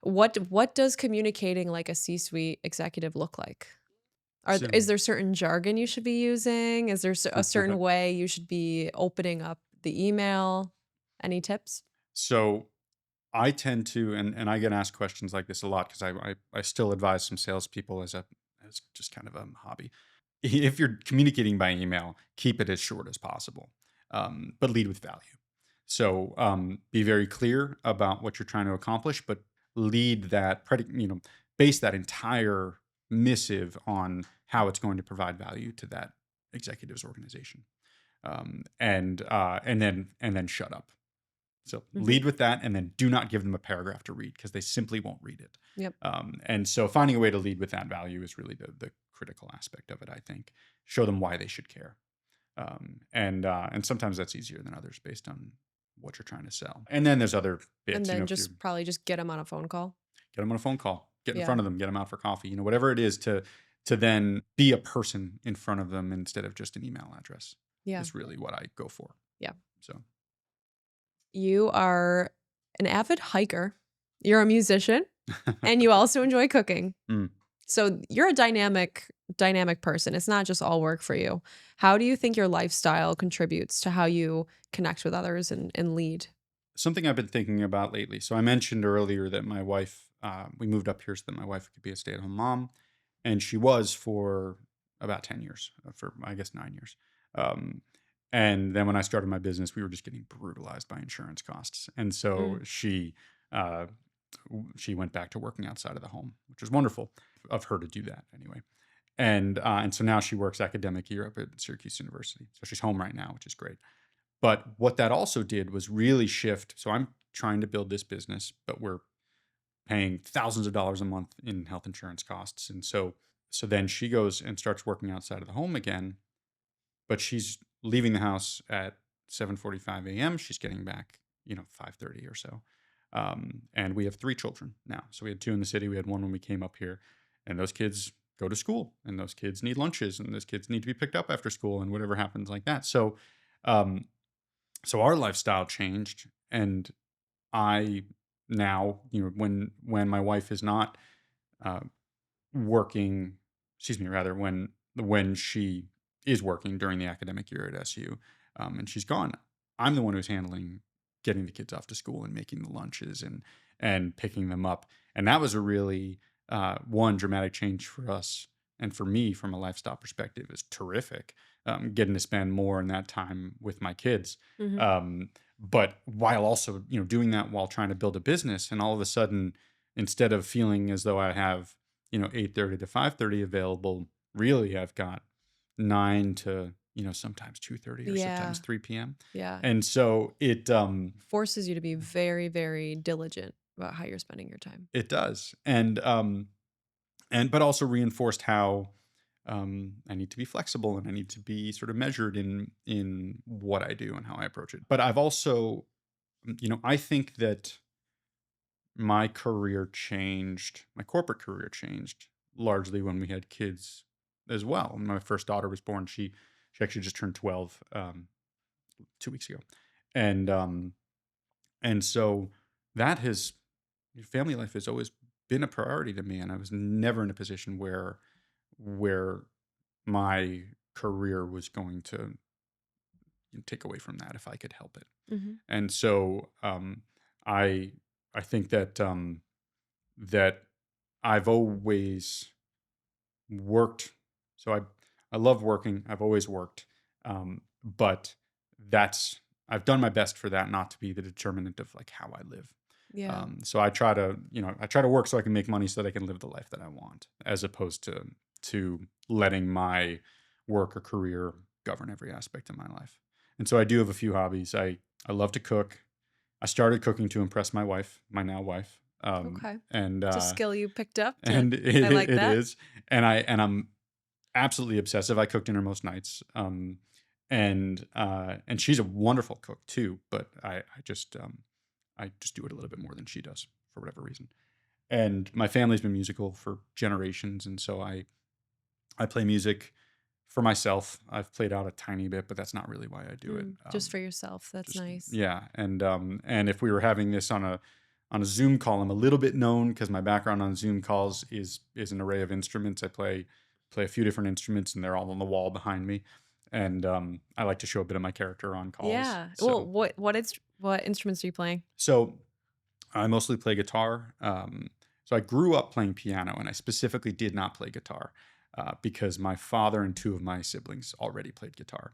what does communicating like a C-suite executive look like? Is So there certain jargon you should be using? Is there a certain way you should be opening up the email? Any tips? so I tend to, and I get asked questions like this a lot because I still advise some salespeople as just kind of a hobby. If you're communicating by email, keep it as short as possible, but lead with value. So be very clear about what you're trying to accomplish, but lead that, base that entire missive on how it's going to provide value to that executive's organization, and then shut up. So Mhm. lead with that, and then do not give them a paragraph to read because they simply won't read it. Yep. And so finding a way to lead with that value is really the critical aspect of it. I think show them why they should care, and sometimes that's easier than others based on what you're trying to sell. And then there's other And bits. then If you just probably just get them on a phone call. get them on a phone call, get in Yeah. front of them, get them out for coffee, whatever it is to then be a person in front of them instead of just an email address Yeah. is really what I go for. Yeah. So You are an avid hiker. You're a musician and you also enjoy cooking. mm. So you're a dynamic person. It's not just all work for you. How do you think your lifestyle contributes to how you connect with others and lead? Something I've been thinking about lately. So I mentioned earlier that my wife, we moved up here so that my wife could be a stay-at-home mom, and she was for about 10 years, for I guess 9 years. Um, and then when I started my business, we were just getting brutalized by insurance costs, and so Mm, uh, she went back to working outside of the home, which was wonderful of her to do that anyway. And so now she works academic year up at Syracuse University. So she's home right now, which is great. But what that also did was really shift. So I'm trying to build this business, but we're paying thousands of dollars a month in health insurance costs. And so then she goes and starts working outside of the home again, but she's leaving the house at 7:45 a.m. She's getting back, 5:30 or so. And we have three children now. So we had two in the city. We had one when we came up here, and those kids go to school, and those kids need lunches, and those kids need to be picked up after school, and whatever happens like that. Um, so our lifestyle changed, and I now, when my wife is not uh, working, excuse me, rather when she is working during the academic year at SU, and she's gone, I'm the one who's handling getting the kids off to school and making the lunches and picking them up, and that was a really one dramatic change for us and for me from a lifestyle perspective is terrific. Getting to spend more in that time with my kids. mhm. Um, but while also, doing that while trying to build a business, and all of a sudden, instead of feeling as though I have 8:30 to 5:30 available, really I've got 9 to, sometimes 2:30 or sometimes Yeah, 3 p.m. yeah. And so Forces you to be very, very diligent about how you're spending your time. it does. And but also reinforced how I need to be flexible and I need to be sort of measured in what I do and how I approach it. But I've also, I think that my corporate career changed largely when we had kids as well. When my first daughter was born, she actually just turned 12 2 weeks ago, and so that has family life has always been a priority to me, and I was never in a position where my career was going to take away from that if I could help it. Mhm. And so I I think that I've always worked. So I love working. I've always worked, but that's I've done my best for that not to be the determinant of like how I live. Yeah. So I try to work so I can make money so that I can live the life that I want, as opposed to letting my work or career govern every aspect of my life. And so I do have a few hobbies. I love to cook. I started cooking to impress my wife, my now wife, Okay. and It's a skill you picked up to and I like it that. is, and I'm absolutely obsessive. I cook dinner most nights, and she's a wonderful cook too. But I just do it a little bit more than she does for whatever reason. And my family's been musical for generations, and so I play music for myself. I've played out a tiny bit, but that's not really why I do it. Just for yourself. That's Just nice. yeah, and if we were having this on a Zoom call, I'm a little bit known because my background on Zoom calls is an array of instruments. I play a few different instruments, and they're all on the wall behind me. And I like to show a bit of my character on calls. Yeah. Well, So what instruments are you playing? so I mostly play guitar. So I grew up playing piano, and I specifically did not play guitar because my father and two of my siblings already played guitar.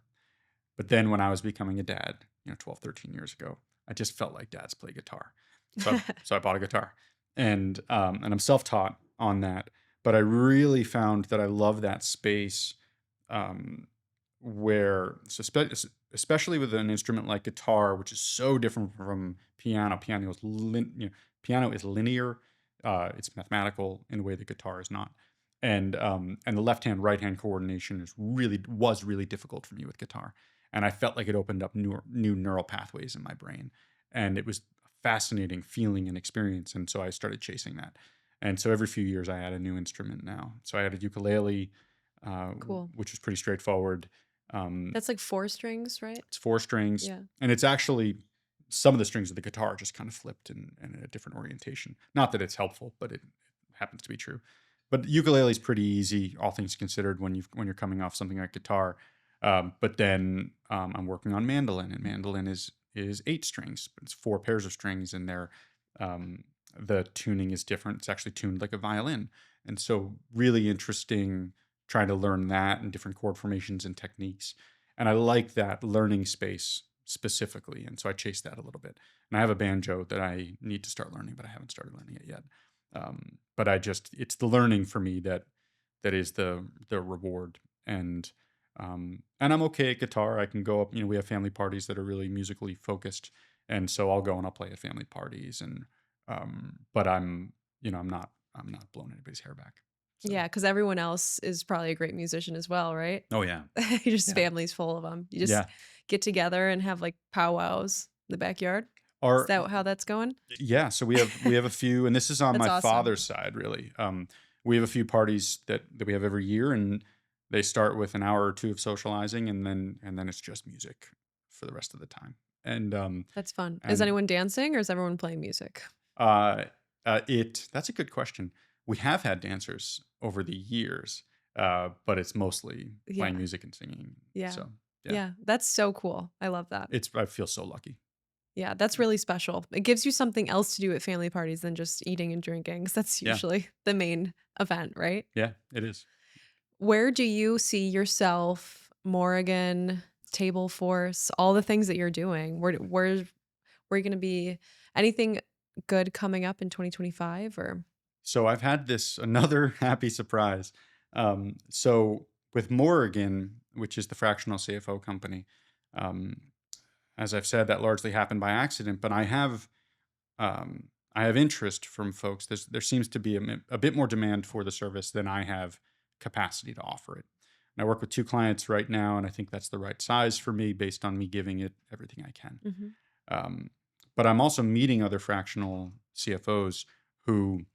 But then when I was becoming a dad, 12, 13 years ago, I just felt like dads play guitar. So I bought a guitar, and I'm self-taught on that. But I really found that I love that space um, where, especially with an instrument like guitar, which is so different from piano. Piano is linear, it's mathematical in a way that guitar is not. And the left hand right hand coordination was really difficult for me with guitar, and I felt like it opened up new neural pathways in my brain, and it was a fascinating feeling and experience. And so I started chasing that, and so every few years I add a new instrument now. So I added ukulele, Cool. which is pretty straightforward. Um, That's like 4 strings, right? it's four strings, Yeah. and it's actually some of the strings of the guitar just kind of flipped and in a different orientation. Not that it's helpful, but it happens to be true. But ukulele is pretty easy, all things considered, when you're coming off something like guitar. But then I'm working on mandolin, and mandolin is 8 strings, but it's 4 pairs of strings, and um, the tuning is different. It's actually tuned like a violin, and so really interesting trying to learn that and different chord formations and techniques. And I like that learning space specifically, and so I chase that a little bit. And I have a banjo that I need to start learning, but I haven't started learning it yet. But it's the learning for me that is the reward. And I'm okay at guitar. I can go up, we have family parties that are really musically focused, and so I'll go and I'll play at family parties. And but I'm not blowing anybody's hair back. So, Yeah, because everyone else is probably a great musician as well, right? oh yeah, Your just yeah, family's full of them. You just yeah. get together and have like powwows in the backyard. Is Our that how that's going? Yeah, so we have a few, and this is on That's my awesome. father's side, really. We have a few parties that we have every year, and they start with an hour or two of socializing, and then it's just music for the rest of the time. And That's fun. Is and anyone dancing or is everyone playing music? uh, it that's a good question. We have had dancers over the years, but it's mostly playing Yeah. music and singing. Yeah. So yeah, Yeah. That's so cool. I love that. I feel so lucky. Yeah, that's really special. It gives you something else to do at family parties than just eating and drinking, 'cause that's Yeah, usually the main event, right? yeah, it is. Where do you see yourself, Morrigan, TableForce, all the things that you're doing? Where are you gonna be? Anything good coming up in 2025 or So I've had this another happy surprise. So with Morrigan, which is the fractional CFO company, um, as I've said, that largely happened by accident. But I have interest from folks. There seems to be a bit more demand for the service than I have capacity to offer it. And I work with 2 clients right now, and I think that's the right size for me based on me giving it everything I can. Mhm. Um, but I'm also meeting other fractional CFOs who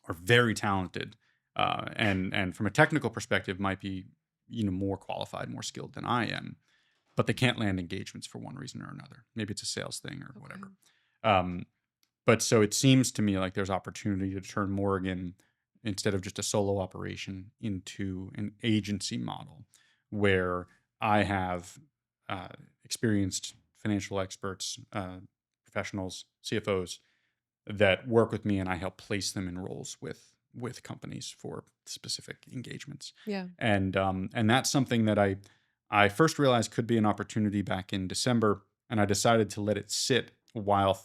are very talented, and from a technical perspective might be more qualified, more skilled than I am, but they can't land engagements for one reason or another. Maybe it's a sales thing or Okay. whatever. Um, but so it seems to me like there's opportunity to turn Morgan, instead of just a solo operation, into an agency model where I have uh, experienced financial experts, professionals, CFOs that work with me, and I help place them in roles with companies for specific engagements. Yeah. And that's something that I first realized could be an opportunity back in December, and I decided to let it sit while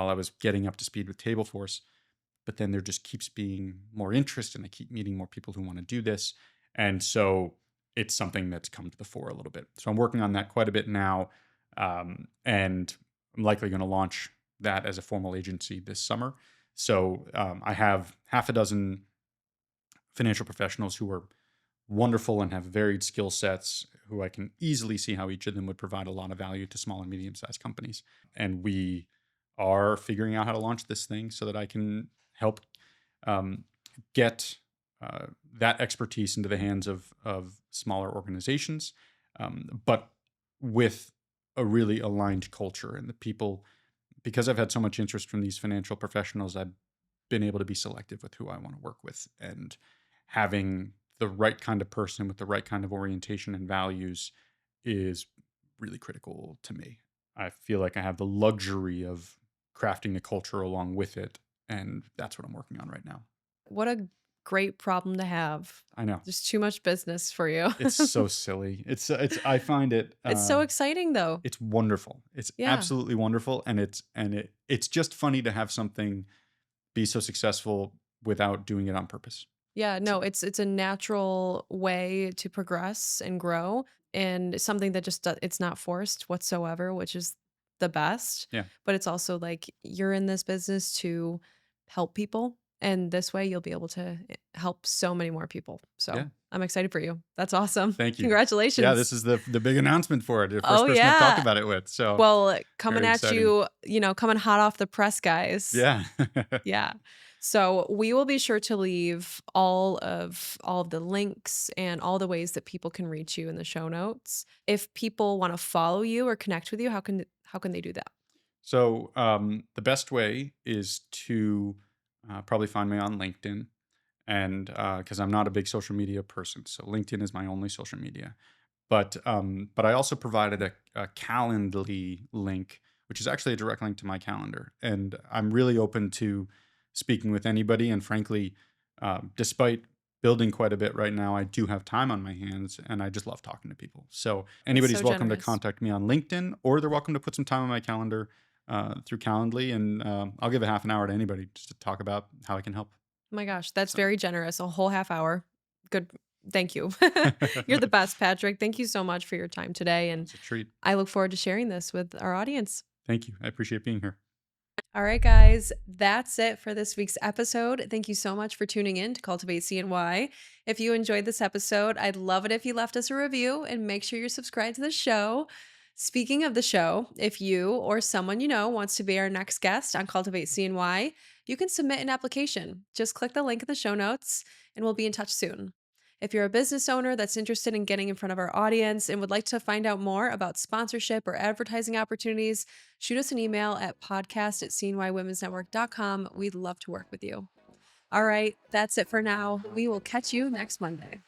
I was getting up to speed with TableForce. But then there just keeps being more interest, and I keep meeting more people who want to do this, and so it's something that's come to the fore a little bit. So I'm working on that quite a bit now, and I'm likely going to launch that as a formal agency this summer. So I have half a dozen financial professionals who are wonderful and have varied skill sets, who I can easily see how each of them would provide a lot of value to small and medium sized companies. And we are figuring out how to launch this thing so that I can help um, get that expertise into the hands of smaller organizations, but with a really aligned culture. And the people, because I've had so much interest from these financial professionals, I've been able to be selective with who I want to work with, and having the right kind of person with the right kind of orientation and values is really critical to me. I feel like I have the luxury of crafting a culture along with it, and that's what I'm working on right now. What a great problem to have. I know There's too much business for you. it's so silly. It's I find it It's so exciting though. it's wonderful. It's Yeah. absolutely wonderful, and it's just funny to have something be so successful without doing it on purpose. Yeah, So no, it's a natural way to progress and grow and something that just it's not forced whatsoever, which is the best. yeah, But it's also like you're in this business to help people and this way you'll be able to help so many more people. So, yeah. I'm excited for you. That's awesome. Thank you. Yeah, Congratulations. this is the big announcement for it. The first Oh person I've talked yeah. about it with. So Well, coming very at exciting. you, coming hot off the press, guys. Yeah. Yeah. So we will be sure to leave all of the links and all the ways that people can reach you in the show notes. If people want to follow you or connect with you, how can they do that? So the best way is to probably find me on LinkedIn. and because I'm not a big social media person, so LinkedIn is my only social media. But I also provided a Calendly link, which is actually a direct link to my calendar. And I'm really open to speaking with anybody. And frankly, despite building quite a bit right now, I do have time on my hands, and I just love talking to people. So That's anybody's so welcome to generous. contact me on LinkedIn, or they're welcome to put some time on my calendar through Calendly, and I'll give a half an hour to anybody just to talk about how I can help. Oh my gosh, that's So very generous. A whole half hour. Good. Thank you. You're the best, Patrick. Thank you so much for your time today. And it's a treat. I look forward to sharing this with our audience. Thank you. I appreciate being here. All right, guys, that's it for this week's episode. Thank you so much for tuning in to Cultivate CNY. If you enjoyed this episode, I'd love it if you left us a review and make sure you're subscribed to the show. Speaking of the show, if you or someone you know wants to be our next guest on Cultivate CNY, you can submit an application. Just click the link in the show notes and we'll be in touch soon. If you're a business owner that's interested in getting in front of our audience and would like to find out more about sponsorship or advertising opportunities, shoot us an email at podcast@cnywomensnetwork.com. We'd love to work with you. All right, that's it for now. We will catch you next Monday.